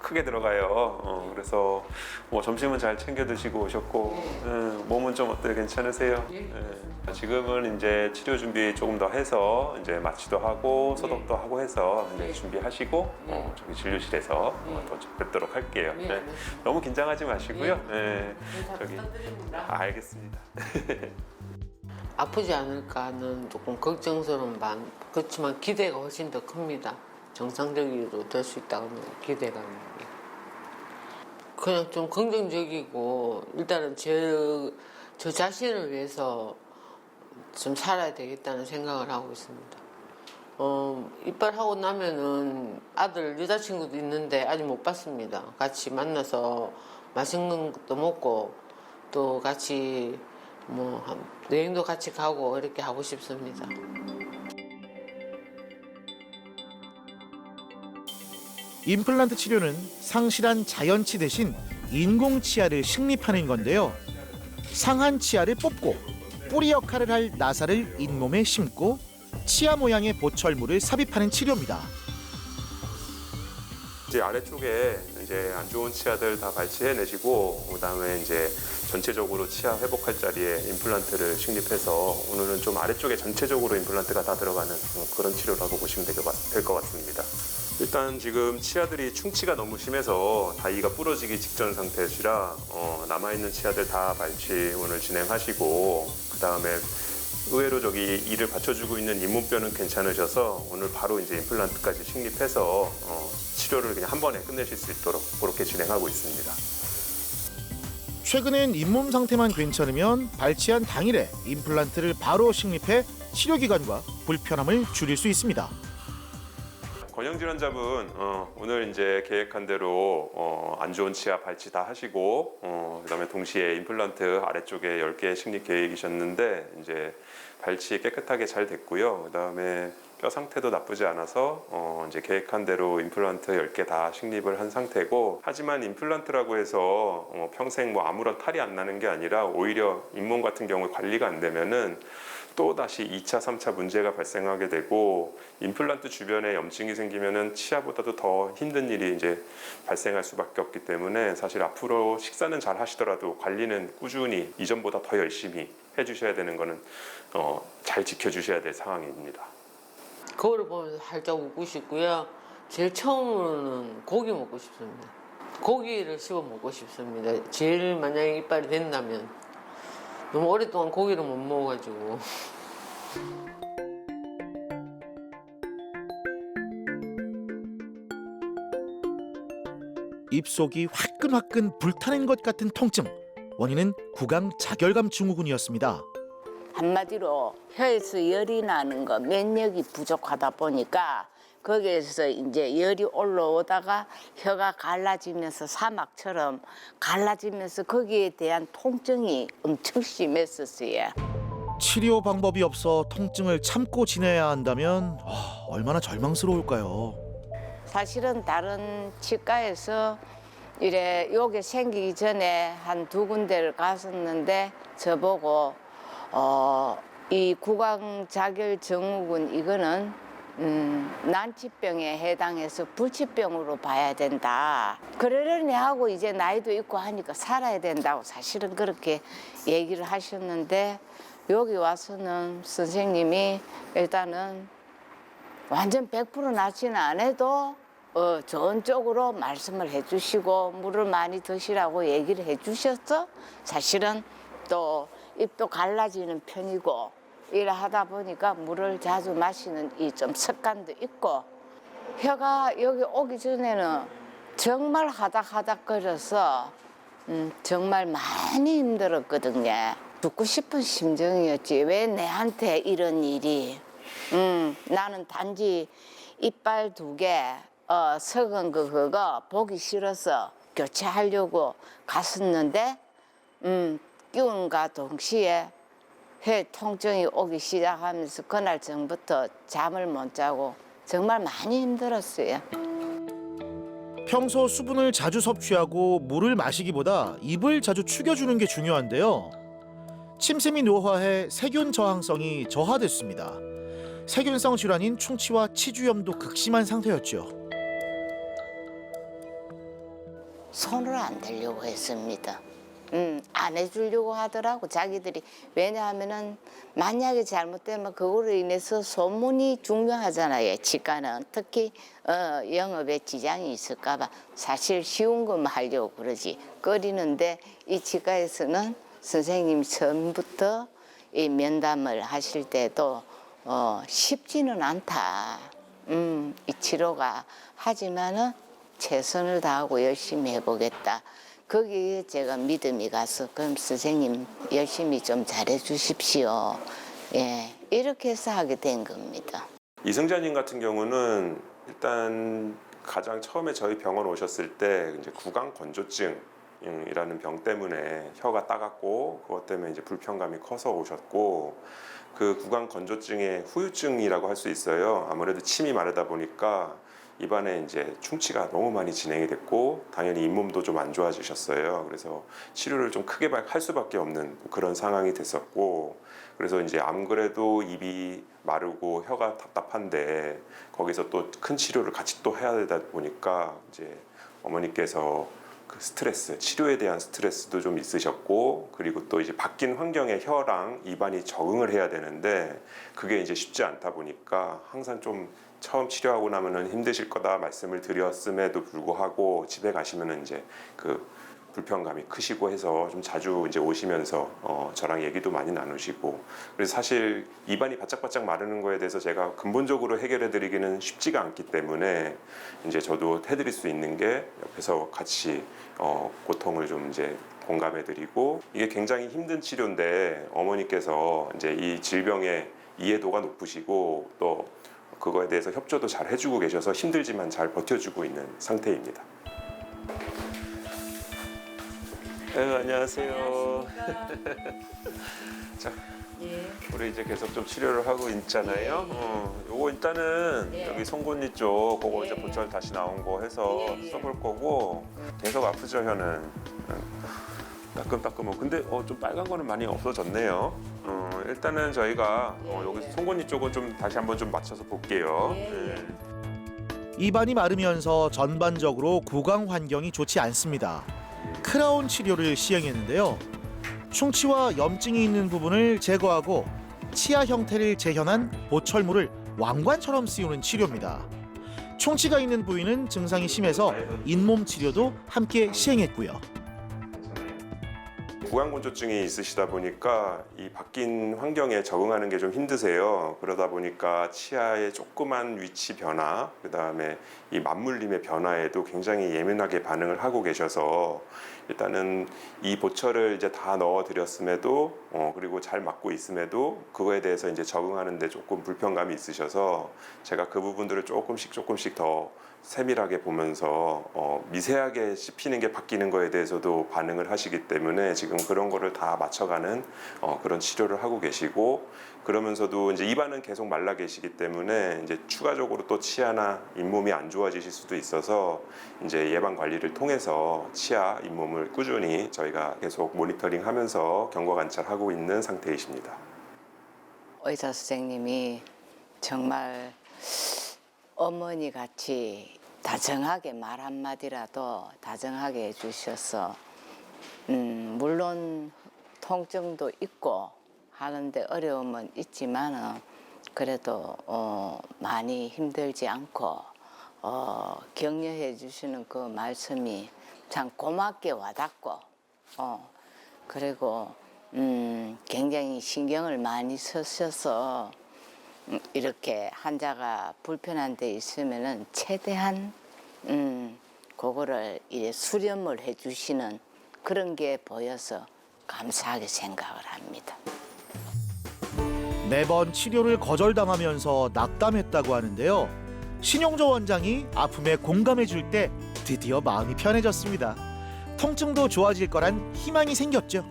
크게 들어가요. 그래서 뭐 점심은 잘 챙겨 드시고 오셨고 몸은 좀 어때요? 괜찮으세요? 지금은 이제 치료 준비 조금 더 해서 이제 마취도 하고 소독도 하고 해서 이제 준비하시고 저기 진료실에서 또 뵙도록 할게요. 네. 너무 긴장하지 마시고요. 저기 알겠습니다. 아프지 않을까는 조금 걱정스러운 반. 그렇지만 기대가 훨씬 더 큽니다. 정상적으로 될 수 있다는 기대감이. 그냥 좀 긍정적이고 일단은 저 자신을 위해서 좀 살아야 되겠다는 생각을 하고 있습니다. 이빨하고 나면은 아들 여자친구도 있는데 아직 못 봤습니다. 같이 만나서 맛있는 것도 먹고 또 같이 뭐 여행도 같이 가고 이렇게 하고 싶습니다. 임플란트 치료는 상실한 자연치 대신 인공 치아를 식립하는 건데요. 상한 치아를 뽑고 뿌리 역할을 할 나사를 잇몸에 심고 치아 모양의 보철물을 삽입하는 치료입니다. 이제 아래쪽에 이제 안 좋은 치아들 다 발치해내시고 그다음에 이제 전체적으로 치아 회복할 자리에 임플란트를 식립해서 오늘은 좀 아래쪽에 전체적으로 임플란트가 다 들어가는 그런 치료라고 보시면 될 것 같습니다. 일단 지금 치아들이 충치가 너무 심해서 다이가 부러지기 직전 상태시라 남아있는 치아들 다 발치 오늘 진행하시고 그다음에 의외로 저기 이를 받쳐주고 있는 잇몸뼈는 괜찮으셔서 오늘 바로 이제 임플란트까지 식립해서 치료를 그냥 한 번에 끝내실 수 있도록 그렇게 진행하고 있습니다. 최근엔 잇몸 상태만 괜찮으면 발치한 당일에 임플란트를 바로 식립해 치료 기간과 불편함을 줄일 수 있습니다. 권영진 환자분 오늘 이제 계획한 대로 안 좋은 치아 발치 다 하시고 그다음에 동시에 임플란트 아래쪽에 10개 식립 계획이셨는데 이제 발치 깨끗하게 잘 됐고요. 그다음에 뼈 상태도 나쁘지 않아서 이제 계획한 대로 임플란트 10개 다 식립을 한 상태고 하지만 임플란트라고 해서 평생 뭐 아무런 탈이 안 나는 게 아니라 오히려 잇몸 같은 경우에 관리가 안 되면은 또 다시 2차, 3차 문제가 발생하게 되고 임플란트 주변에 염증이 생기면은 치아보다도 더 힘든 일이 이제 발생할 수밖에 없기 때문에 사실 앞으로 식사는 잘 하시더라도 관리는 꾸준히 이전보다 더 열심히 해주셔야 되는 거는 잘 지켜주셔야 될 상황입니다. 거울을 보면서 살짝 웃고 싶고요. 제일 처음으로는 고기 먹고 싶습니다. 고기를 씹어 먹고 싶습니다. 제일 만약에 이빨이 된다면 너무 오랫동안 고기를 못 먹어가지고. 입속이 화끈화끈 불타는 것 같은 통증. 원인은 구강 자결감 증후군이었습니다. 한마디로 혀에서 열이 나는 거, 면역이 부족하다 보니까 거기에서 이제 열이 올라오다가 혀가 갈라지면서 사막처럼 갈라지면서 거기에 대한 통증이 엄청 심했었어요. 치료 방법이 없어 통증을 참고 지내야 한다면 얼마나 절망스러울까요? 사실은 다른 치과에서 이래 요게 생기기 전에 한 2군데를 갔었는데 저보고 이 구강자결 증후군 이거는 난치병에 해당해서 불치병으로 봐야 된다. 그러려니 하고 이제 나이도 있고 하니까 살아야 된다고 사실은 그렇게 얘기를 하셨는데 여기 와서는 선생님이 일단은 완전 100% 낫지는 않아도 좋은 쪽으로 말씀을 해주시고 물을 많이 드시라고 얘기를 해주셨어. 사실은 또 입도 갈라지는 편이고 일을 하다 보니까 물을 자주 마시는 이 좀 습관도 있고 혀가 여기 오기 전에는 정말 하닥하닥거려서 정말 많이 힘들었거든요. 죽고 싶은 심정이었지. 왜 내한테 이런 일이. 나는 단지 이빨 2개 썩은 거 그거 보기 싫어서 교체하려고 갔었는데 끼운과 동시에 회 통증이 오기 시작하면서 그날 전부터 잠을 못 자고 정말 많이 힘들었어요. 평소 수분을 자주 섭취하고 물을 마시기보다 입을 자주 축여주는 게 중요한데요. 침샘이 노화해 세균 저항성이 저하됐습니다. 세균성 질환인 충치와 치주염도 극심한 상태였죠. 손을 안 대려고 했습니다. 안 해주려고 하더라고 자기들이. 왜냐하면은 만약에 잘못되면 그거로 인해서 소문이 중요하잖아요. 치과는 특히 영업에 지장이 있을까 봐 사실 쉬운 것만 하려고 그러지. 꺼리는데 이 치과에서는 선생님이 처음부터 이 면담을 하실 때도 쉽지는 않다. 이 치료가. 하지만은 최선을 다하고 열심히 해보겠다. 거기에 제가 믿음이 가서 그럼 선생님 열심히 좀 잘해 주십시오. 예, 이렇게 해서 하게 된 겁니다. 이승자님 같은 경우는 일단 가장 처음에 저희 병원 오셨을 때 이제 구강 건조증이라는 병 때문에 혀가 따갑고 그것 때문에 이제 불편감이 커서 오셨고 그 구강 건조증의 후유증이라고 할 수 있어요. 아무래도 침이 마르다 보니까 입안에 이제 충치가 너무 많이 진행이 됐고 당연히 잇몸도 좀 안 좋아지셨어요. 그래서 치료를 좀 크게 할 수밖에 없는 그런 상황이 됐었고 그래서 이제 안 그래도 입이 마르고 혀가 답답한데 거기서 또 큰 치료를 같이 또 해야 되다 보니까 이제 어머니께서 그 스트레스, 치료에 대한 스트레스도 좀 있으셨고 그리고 또 이제 바뀐 환경에 혀랑 입안이 적응을 해야 되는데 그게 이제 쉽지 않다 보니까 항상 좀 처음 치료하고 나면은 힘드실 거다 말씀을 드렸음에도 불구하고 집에 가시면은 이제 그 불편감이 크시고 해서 좀 자주 이제 오시면서 저랑 얘기도 많이 나누시고 그래서 사실 입안이 바짝바짝 마르는 거에 대해서 제가 근본적으로 해결해 드리기는 쉽지가 않기 때문에 이제 저도 해드릴 수 있는 게 옆에서 같이 고통을 좀 이제 공감해 드리고 이게 굉장히 힘든 치료인데 어머니께서 이제 이 질병의 이해도가 높으시고 또 그거에 대해서 협조도 잘 해주고 계셔서 힘들지만 잘 버텨주고 있는 상태입니다. 안녕하세요. 자, 우리 이제 계속 좀 치료를 하고 있잖아요. 요거 일단은 여기 송곳니 쪽 그거 이제 보철 다시 나온 거 해서 써볼 거고 계속 아프죠 혀는. 따끔따끔하고 근데 좀 빨간 거는 많이 없어졌네요. 일단은 저희가 여기 송곳니 쪽은 좀 다시 한번 좀 맞춰서 볼게요. 입안이 마르면서 전반적으로 구강 환경이 좋지 않습니다. 크라운 치료를 시행했는데요. 충치와 염증이 있는 부분을 제거하고 치아 형태를 재현한 보철물을 왕관처럼 씌우는 치료입니다. 충치가 있는 부위는 증상이 심해서 잇몸 치료도 함께 시행했고요. 구강 건조증이 있으시다 보니까 이 바뀐 환경에 적응하는 게 좀 힘드세요. 그러다 보니까 치아의 조그만 위치 변화, 그다음에 이 맞물림의 변화에도 굉장히 예민하게 반응을 하고 계셔서 일단은 이 보철을 이제 다 넣어 드렸음에도 그리고 잘 맞고 있음에도 그거에 대해서 이제 적응하는데 조금 불편감이 있으셔서 제가 그 부분들을 조금씩 더 세밀하게 보면서 미세하게 씹히는 게 바뀌는 거에 대해서도 반응을 하시기 때문에 지금 그런 거를 다 맞춰가는 그런 치료를 하고 계시고, 그러면서도 이제 입안은 계속 말라 계시기 때문에 이제 추가적으로 또 치아나 잇몸이 안 좋아지실 수도 있어서 이제 예방 관리를 통해서 치아, 잇몸을 꾸준히 저희가 계속 모니터링하면서 경과 관찰하고 있는 상태이십니다. 의사 선생님이 정말 어머니 같이 다정하게 말 한마디라도 다정하게 해주셔서 물론 통증도 있고 하는데 어려움은 있지만 그래도 많이 힘들지 않고 격려해 주시는 그 말씀이 참 고맙게 와닿고 그리고 굉장히 신경을 많이 쓰셔서 이렇게 환자가 불편한 데 있으면은 최대한 그거를 이제 수렴을 해 주시는 그런 게 보여서 감사하게 생각을 합니다. 매번 치료를 거절당하면서 낙담했다고 하는데요. 신용조 원장이 아픔에 공감해 줄 때 드디어 마음이 편해졌습니다. 통증도 좋아질 거란 희망이 생겼죠.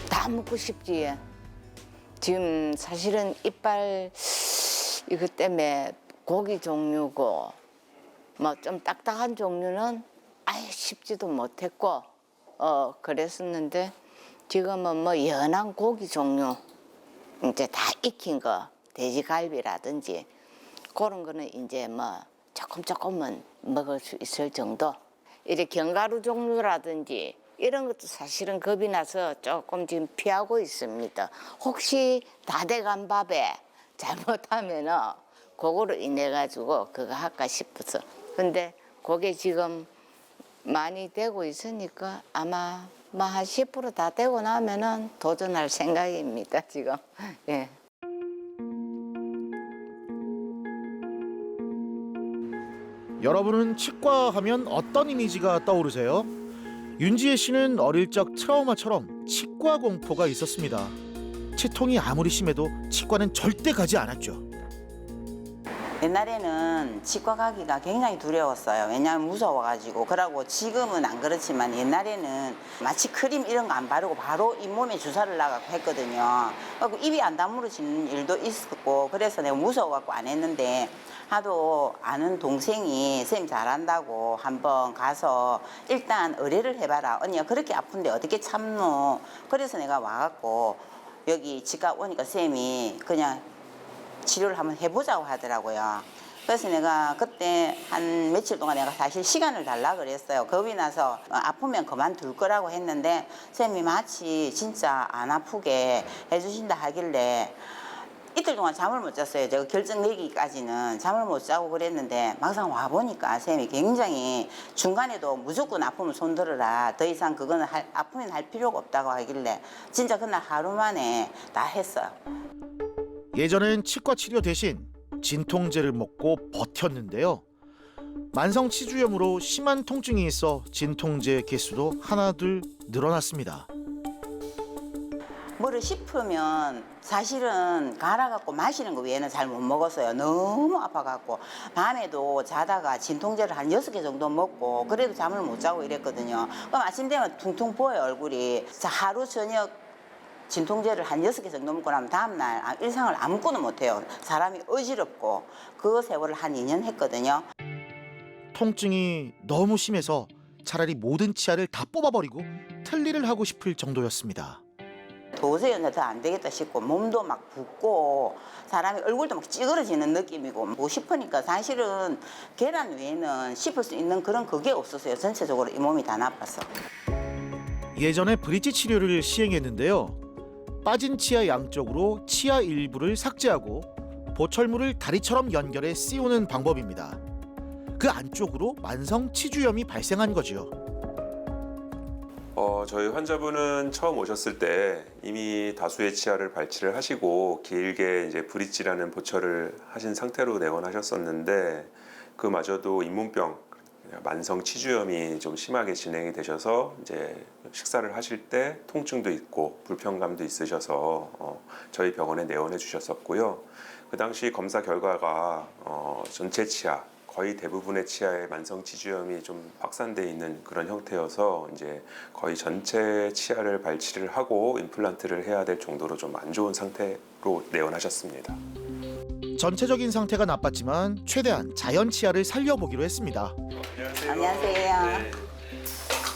다 먹고 싶지. 지금 사실은 이빨 이거 때문에 고기 종류고 뭐 좀 딱딱한 종류는 아예 씹지도 못했고 그랬었는데 지금은 뭐 연한 고기 종류 이제 다 익힌 거 돼지갈비라든지 그런 거는 이제 뭐 조금은 먹을 수 있을 정도. 이렇게 견과류 종류라든지 이런 것도 사실은 겁이 나서 조금 지금 피하고 있습니다. 혹시 다 돼간 밥에 잘못하면은 그거로 인해 가지고 그거 할까 싶어서. 근데 그게 지금 많이 되고 있으니까 아마 뭐 한 10% 다 되고 나면은 도전할 생각입니다, 지금. 예. 여러분은 치과 하면 어떤 이미지가 떠오르세요? 윤지혜 씨는 어릴 적 트라우마처럼 치과 공포가 있었습니다. 치통이 아무리 심해도 치과는 절대 가지 않았죠. 옛날에는 치과 가기가 굉장히 두려웠어요. 왜냐하면 무서워가지고. 그러고 지금은 안 그렇지만 옛날에는 마취 크림 이런 거 안 바르고 바로 잇몸에 주사를 놔갖고 했거든요. 그리고 입이 안 다물어지는 일도 있었고 그래서 내가 무서워갖고 안 했는데 하도 아는 동생이 선생님 잘한다고 한번 가서 일단 의뢰를 해봐라. 언니가 그렇게 아픈데 어떻게 참노. 그래서 내가 와갖고 여기 치과 오니까 선생님이 그냥 치료를 한번 해보자고 하더라고요. 그래서 내가 그때 한 며칠 동안 내가 사실 시간을 달라 그랬어요. 겁이 나서 아프면 그만둘 거라고 했는데 선생님이 마치 진짜 안 아프게 해주신다 하길래 이틀 동안 잠을 못 잤어요. 제가 결정 내기까지는 잠을 못 자고 그랬는데 막상 와보니까 선생님이 굉장히 중간에도 무조건 아프면 손 들어라. 더 이상 그거는 아프면 할 필요가 없다고 하길래 진짜 그날 하루 만에 다 했어요. 예전엔 치과 치료 대신 진통제를 먹고 버텼는데요. 만성 치주염으로 심한 통증이 있어 진통제 개수도 하나둘 늘어났습니다. 뭐를 씹으면 사실은 갈아갖고 마시는 거 외에는 잘 못 먹었어요. 너무 아파갖고 밤에도 자다가 진통제를 한 6개 정도 먹고 그래도 잠을 못 자고 이랬거든요. 그럼 아침 되면 퉁퉁 부어요 얼굴이. 하루 저녁 진통제를 한 6개 정도 먹고 나면 다음날 일상을 아무것도 못해요. 사람이 어지럽고 그 세월을 한 2년 했거든요. 통증이 너무 심해서 차라리 모든 치아를 다 뽑아버리고 틀니를 하고 싶을 정도였습니다. 도저히 더 안 되겠다 싶고 몸도 막 붓고 사람이 얼굴도 막 찌그러지는 느낌이고 뭐 싶으니까 사실은 계란 외에는 씹을 수 있는 그런 그게 없었어요. 전체적으로 이 몸이 다 나빠서. 예전에 브릿지 치료를 시행했는데요. 빠진 치아 양쪽으로 치아 일부를 삭제하고 보철물을 다리처럼 연결해 씌우는 방법입니다. 그 안쪽으로 만성 치주염이 발생한 거죠. 저희 환자분은 처음 오셨을 때 이미 다수의 치아를 발치를 하시고 길게 이제 브릿지라는 보철을 하신 상태로 내원하셨었는데 그마저도 잇몸병, 만성 치주염이 좀 심하게 진행이 되셔서 이제 식사를 하실 때 통증도 있고 불편감도 있으셔서 저희 병원에 내원해 주셨었고요. 그 당시 검사 결과가 전체 치아 거의 대부분의 치아에 만성 치주염이 좀 확산돼 있는 그런 형태여서 이제 거의 전체 치아를 발치를 하고 임플란트를 해야 될 정도로 좀 안 좋은 상태로 내원하셨습니다. 전체적인 상태가 나빴지만 최대한 자연 치아를 살려보기로 했습니다. 안녕하세요. 네.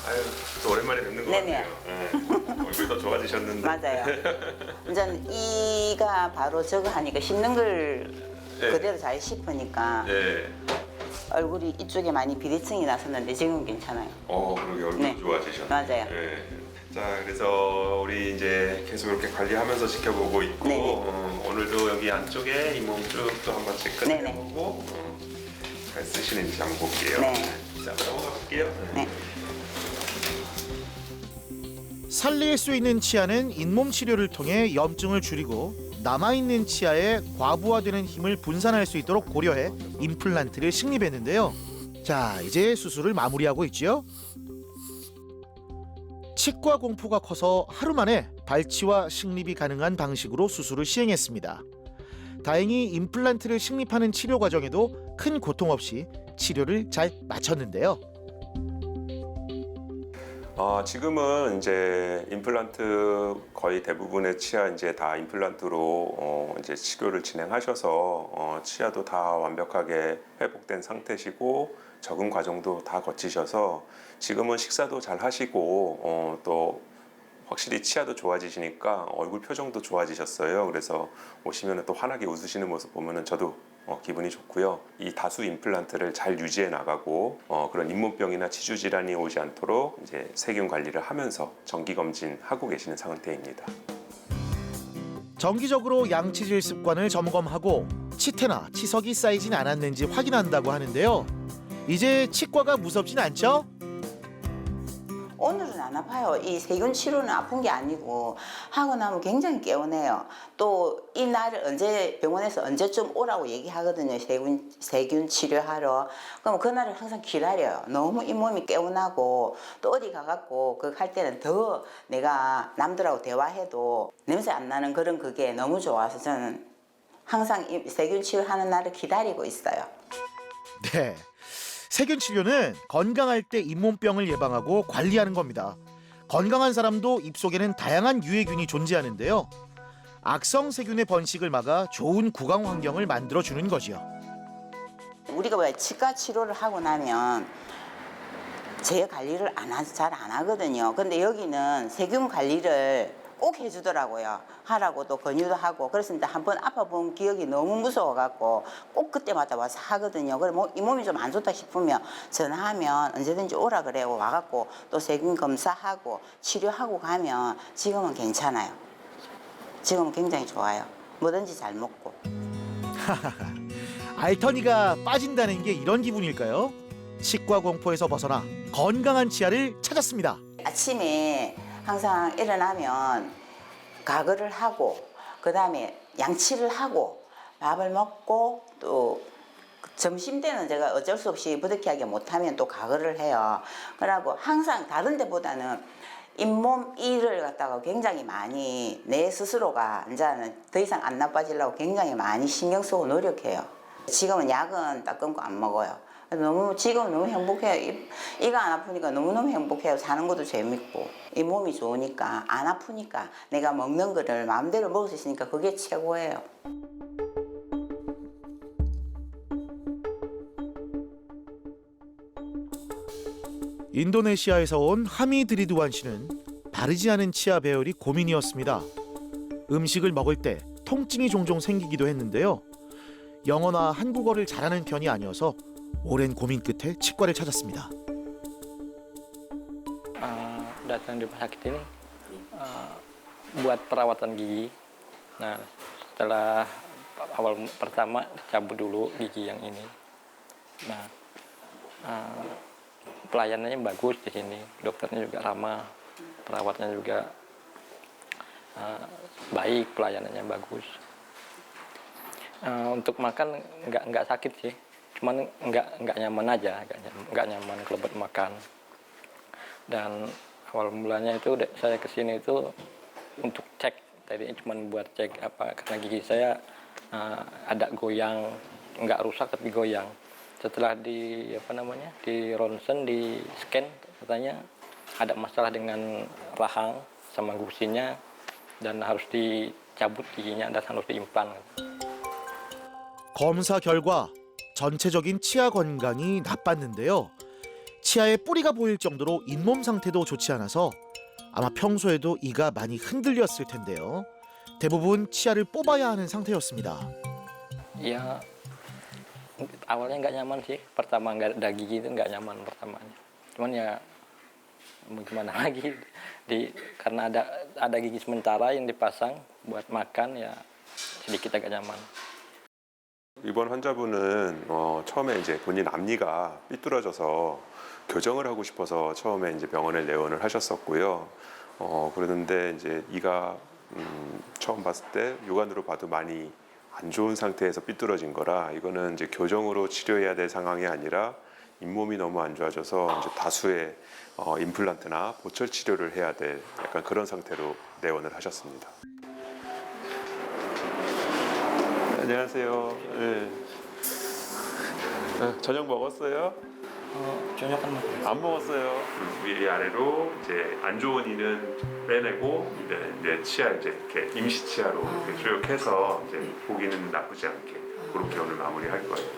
아유, 또 오랜만에 뵙는 것 네네. 같아요. 네. 얼굴 더 좋아지셨는데. 맞아요. 이제 이가 바로 저거 하니까 씹는 걸 네. 그대로 잘 씹으니까 네. 얼굴이 이쪽에 많이 비대칭이 났었는데 지금은 괜찮아요. 그러게 얼굴 네. 좋아지셨네. 맞아요. 네. 자, 그래서 우리 이제 계속 이렇게 관리하면서 지켜보고 있고 네네. 오늘도 여기 안쪽에 잇몸 쭉또 한번 네네. 체크해보고 잘 쓰시는지 한번 볼게요. 네. 자, 넘어가 볼게요. 네. 살릴 수 있는 치아는 잇몸 치료를 통해 염증을 줄이고 남아있는 치아에 과부하되는 힘을 분산할 수 있도록 고려해 임플란트를 식립했는데요. 자, 이제 수술을 마무리하고 있지요. 치과 공포가 커서 하루 만에 발치와 식립이 가능한 방식으로 수술을 시행했습니다. 다행히 임플란트를 식립하는 치료 과정에도 큰 고통 없이 치료를 잘 마쳤는데요. 지금은 이제 임플란트 거의 대부분의 치아 이제 다 임플란트로 이제 치료를 진행하셔서 치아도 다 완벽하게 회복된 상태시고 적응 과정도 다 거치셔서 지금은 식사도 잘 하시고 또 확실히 치아도 좋아지시니까 얼굴 표정도 좋아지셨어요. 그래서 오시면 또 환하게 웃으시는 모습 보면은 저도 기분이 좋고요. 이 다수 임플란트를 잘 유지해 나가고 그런 잇몸병이나 치주 질환이 오지 않도록 이제 세균 관리를 하면서 정기 검진 하고 계시는 상태입니다. 정기적으로 양치질 습관을 점검하고 치태나 치석이 쌓이진 않았는지 확인한다고 하는데요. 이제 치과가 무섭진 않죠? 오늘은 안 아파요. 이 세균 치료는 아픈 게 아니고 하고 나면 굉장히 개운해요. 또 이 날을 언제 병원에서 언제쯤 오라고 얘기하거든요. 세균 치료하러. 그럼 그날을 항상 기다려요. 너무 잇몸이 개운하고 또 어디 가갖고 그거 할 때는 더 내가 남들하고 대화해도 냄새 안 나는 그런 그게 너무 좋아서 저는 항상 이 세균 치료하는 날을 기다리고 있어요. 네. 세균 치료는 건강할 때 잇몸병을 예방하고 관리하는 겁니다. 건강한 사람도 입속에는 다양한 유해균이 존재하는데요. 악성 세균의 번식을 막아 좋은 구강 환경을 만들어 주는 거지요. 우리가 왜 치과 치료를 하고 나면 제 관리를 잘 안 하거든요. 근데 여기는 세균 관리를 꼭 해주더라고요. 하라고도 권유도 하고. 그래서 한번 아파본 기억이 너무 무서워갖고 꼭 그때마다 와서 하거든요. 그래 뭐 잇몸이 좀 안 좋다 싶으면 전화하면 언제든지 오라 그래요. 와갖고 또 세균 검사하고 치료하고 가면 지금은 괜찮아요. 지금은 굉장히 좋아요. 뭐든지 잘 먹고. 알터니가 빠진다는 게 이런 기분일까요? 치과 공포에서 벗어나 건강한 치아를 찾았습니다. 아침에 항상 일어나면 가글을 하고 그다음에 양치를 하고 밥을 먹고 또 점심 때는 제가 어쩔 수 없이 부득이하게 못하면 또 가글을 해요. 그러고 항상 다른 데보다는 잇몸 이를 갖다가 굉장히 많이 내 스스로가 이제는 더 이상 안 나빠지려고 굉장히 많이 신경 쓰고 노력해요. 지금은 약은 딱 끊고 안 먹어요. 지금 너무 행복해요. 이가 안 아프니까 너무너무 행복해요. 사는 것도 재밌고 이 몸이 좋으니까 안 아프니까 내가 먹는 거를 마음대로 먹을 수 있으니까 그게 최고예요. 인도네시아에서 온 하미드 리드완 씨는 바르지 않은 치아 배열이 고민이었습니다. 음식을 먹을 때 통증이 종종 생기기도 했는데요. 영어나 한국어를 잘하는 편이 아니어서 오랜 고민 끝에 치과를 찾았습니다. Datang di rumah sakit ini buat perawatan gigi. Nah, setelah awal pertama cabut dulu gigi yang ini. Nah, pelayanannya bagus di sini, dokternya juga ramah, perawatnya juga baik, pelayanannya bagus. Untuk makan nggak sakit sih, cuman nggak nyaman aja, nggak nyaman kelebet makan. Dan awal mulanya itu saya kesini itu untuk cek, tadinya cuma buat cek karena gigi saya ada goyang, nggak rusak tapi goyang. setelah di di ronsen, di scan katanya ada masalah dengan rahang sama gusinya dan harus dicabut giginya dan harus diimplan. 검사 결과 전체적인 치아 건강이 나빴는데요. 치아에 뿌리가 보일 정도로 잇몸 상태도 좋지 않아서 아마 평소에도 이가 많이 흔들렸을 텐데요. 대부분 치아를 뽑아야 하는 상태였습니다. Ya awalnya nggak nyaman sih, pertama nggak ada gigi itu nggak nyaman pertamanya. Cuman ya gimana lagi, karena ada gigi sementara yang dipasang buat makan ya sedikit agak nyaman. 이번 환자분은 처음에 이제 본인 앞니가 삐뚤어져서 교정을 하고 싶어서 처음에 이제 병원에 내원을 하셨었고요. 그러는데 이제 이가 처음 봤을 때 육안으로 봐도 많이 안 좋은 상태에서 삐뚤어진 거라 이거는 이제 교정으로 치료해야 될 상황이 아니라 잇몸이 너무 안 좋아져서 이제 다수의 임플란트나 보철 치료를 해야 될 약간 그런 상태로 내원을 하셨습니다. 안녕하세요. 네. 저녁 먹었어요? 저녁 안 먹어요. 안 먹었어요. 위 아래로 이제 안 좋은 이는 빼내고 이제 치아 이제 이렇게 임시 치아로 이렇게 조역해서 이제 보기는 나쁘지 않게 그렇게 오늘 마무리할 거예요.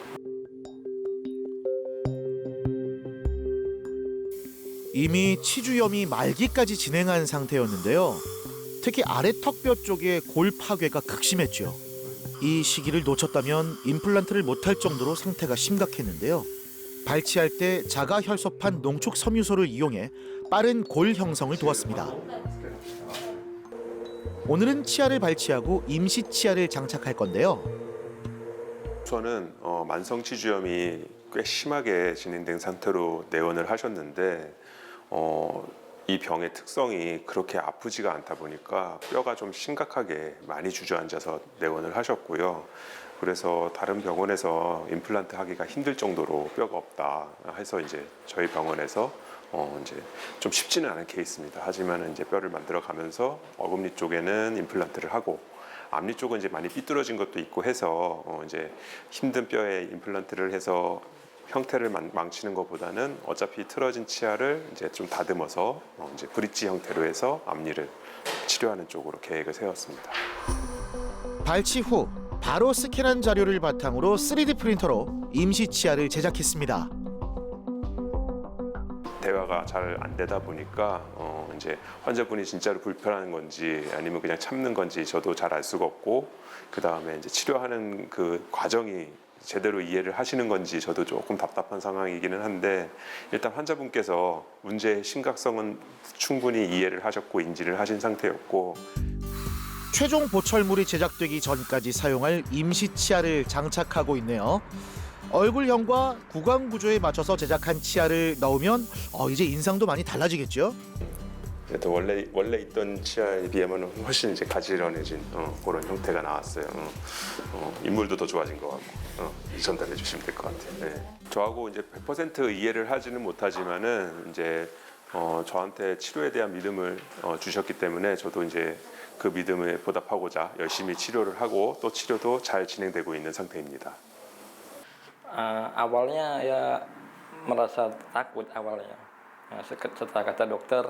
이미 치주염이 말기까지 진행한 상태였는데요. 특히 아래 턱뼈 쪽에 골 파괴가 극심했죠. 이 시기를 놓쳤다면 임플란트를 못할 정도로 상태가 심각했는데요. 발치할 때 자가 혈소판 농축 섬유소를 이용해 빠른 골 형성을 도왔습니다. 오늘은 치아를 발치하고 임시 치아를 장착할 건데요. 우선은 만성 치주염이 꽤 심하게 진행된 상태로 내원을 하셨는데 이 병의 특성이 그렇게 아프지가 않다 보니까 뼈가 좀 심각하게 많이 주저앉아서 내원을 하셨고요. 그래서 다른 병원에서 임플란트 하기가 힘들 정도로 뼈가 없다 해서 이제 저희 병원에서 이제 좀 쉽지는 않은 케이스입니다. 하지만 이제 뼈를 만들어 가면서 어금니 쪽에는 임플란트를 하고 앞니 쪽은 이제 많이 삐뚤어진 것도 있고 해서 이제 힘든 뼈에 임플란트를 해서 형태를 망치는 것보다는 어차피 틀어진 치아를 이제 좀 다듬어서 이제 브릿지 형태로 해서 앞니를 치료하는 쪽으로 계획을 세웠습니다. 발치 후 바로 스캔한 자료를 바탕으로 3D 프린터로 임시 치아를 제작했습니다. 대화가 잘 안 되다 보니까 이제 환자분이 진짜로 불편한 건지 아니면 그냥 참는 건지 저도 잘 알 수가 없고 그 다음에 이제 치료하는 그 과정이 제대로 이해를 하시는 건지 저도 조금 답답한 상황이기는 한데 일단 환자분께서 문제의 심각성은 충분히 이해를 하셨고 인지를 하신 상태였고 최종 보철물이 제작되기 전까지 사용할 임시 치아를 장착하고 있네요. 얼굴형과 구강 구조에 맞춰서 제작한 치아를 넣으면 이제 인상도 많이 달라지겠죠? 그래도 원래 있던 치아에 비하면 훨씬 이제 가지런해진 그런 형태가 나왔어요. 인물도 더 좋아진 것 같고 전달해 주시면 될 것 같아요. 네. 저하고 이제 100% 이해를 하지는 못하지만은 이제 저한테 치료에 대한 믿음을 주셨기 때문에 저도 이제 그 믿음에 보답하고자 열심히 치료를 하고 또 치료도 잘 진행되고 있는 상태입니다. Awalnya ya merasa takut awalnya. Setelah kata dokter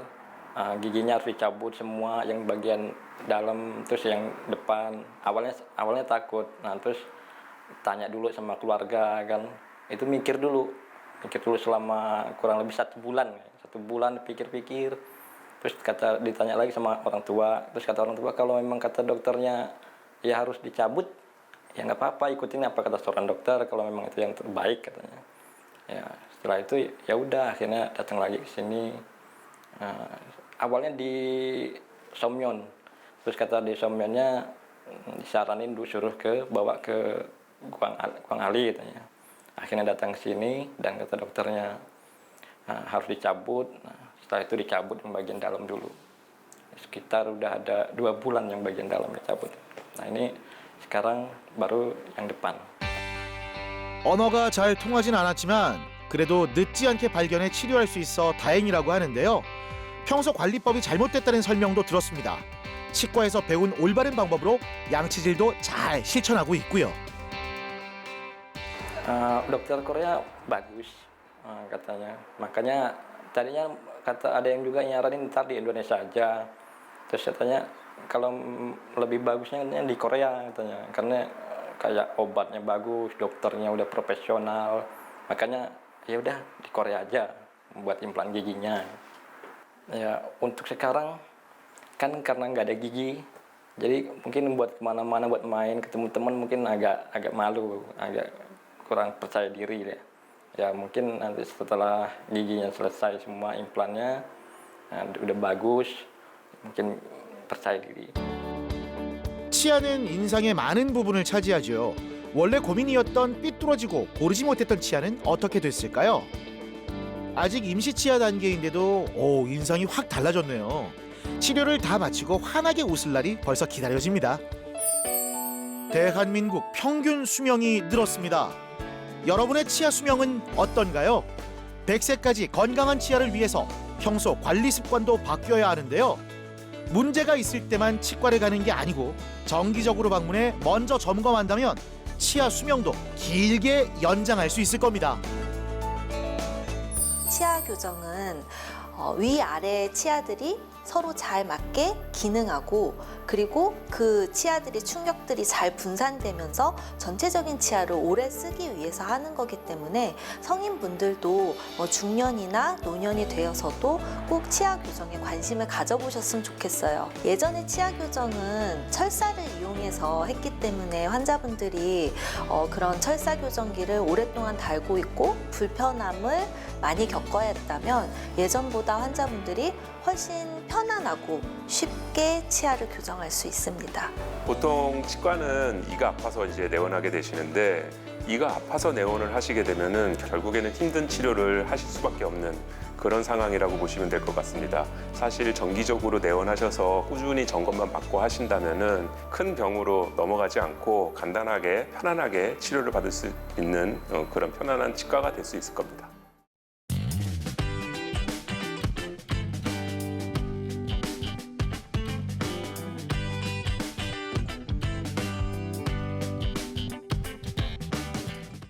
giginya harus dicabut semua yang bagian dalam terus yang depan. Awalnya takut. Nah, terus tanya dulu sama keluarga kan. Itu mikir dulu selama kurang lebih 1 bulan. 1 bulan pikir-pikir. Terus ditanya lagi sama orang tua. Terus kata orang tua kalau memang kata dokternya ya harus dicabut, ya nggak apa-apa, ikutin apa kata seorang dokter kalau memang itu yang terbaik katanya. Ya setelah itu ya udah akhirnya datang lagi ke sini. Awalnya di Somyeon, terus kata di Somyeonnya disaranin disuruh bawa ke Guang Ali katanya. Akhirnya datang ke sini dan kata dokternya harus dicabut. Setelah itu dicabut yang bagian dalam dulu. Sekitar udah ada 2 bulan yang bagian dalam dicabut. Nah ini sekarang baru yang depan. 언어가 잘 통하진 않았지만 그래도 늦지 않게 발견해 치료할 수 있어 다행이라고 하는데요. 평소 관리법이 잘못됐다는 설명도 들었습니다. 치과에서 배운 올바른 방법으로 양치질도 잘 실천하고 있고요. Dokter Korea bagus katanya. Makanya tadinya kata ada yang juga nyaranin ntar di Indonesia aja. Terus katanya kalau lebih bagusnya katanya di Korea katanya. Karena kayak obatnya bagus, dokternya udah profesional. Makanya ya udah di Korea aja buat implan giginya. Ya untuk sekarang kan karena nggak ada gigi, jadi mungkin buat kemana-mana buat main ketemu teman mungkin agak malu, agak kurang percaya diri deh. Ya mungkin nanti setelah giginya selesai semua implannya udah bagus, mungkin percaya diri. 치아는 인상의 많은 부분을 차지하죠. 원래 고민이었던 삐뚤어지고 고르지 못했던 치아는 어떻게 됐을까요? 아직 임시 치아 단계인데도 인상이 확 달라졌네요. 치료를 다 마치고 환하게 웃을 날이 벌써 기다려집니다. 대한민국 평균 수명이 늘었습니다. 여러분의 치아 수명은 어떤가요? 100세까지 건강한 치아를 위해서 평소 관리 습관도 바뀌어야 하는데요. 문제가 있을 때만 치과를 가는 게 아니고 정기적으로 방문해 먼저 점검한다면 치아 수명도 길게 연장할 수 있을 겁니다. 치아 교정은 위아래 치아들이 서로 잘 맞게 기능하고 그리고 그 치아들이 충격들이 잘 분산되면서 전체적인 치아를 오래 쓰기 위해서 하는 거기 때문에 성인분들도 중년이나 노년이 되어서도 꼭 치아 교정에 관심을 가져보셨으면 좋겠어요. 예전에 치아 교정은 철사를 이용해서 했기 때문에 환자분들이 그런 철사 교정기를 오랫동안 달고 있고 불편함을 많이 겪어야 했다면 예전보다 환자분들이 훨씬 편안하고 쉽게 치아를 교정할 수 있습니다. 보통 치과는 이가 아파서 이제 내원하게 되시는데 이가 아파서 내원을 하시게 되면은 결국에는 힘든 치료를 하실 수밖에 없는 그런 상황이라고 보시면 될 것 같습니다. 사실 정기적으로 내원하셔서 꾸준히 점검만 받고 하신다면은 큰 병으로 넘어가지 않고 간단하게 편안하게 치료를 받을 수 있는 그런 편안한 치과가 될 수 있을 겁니다.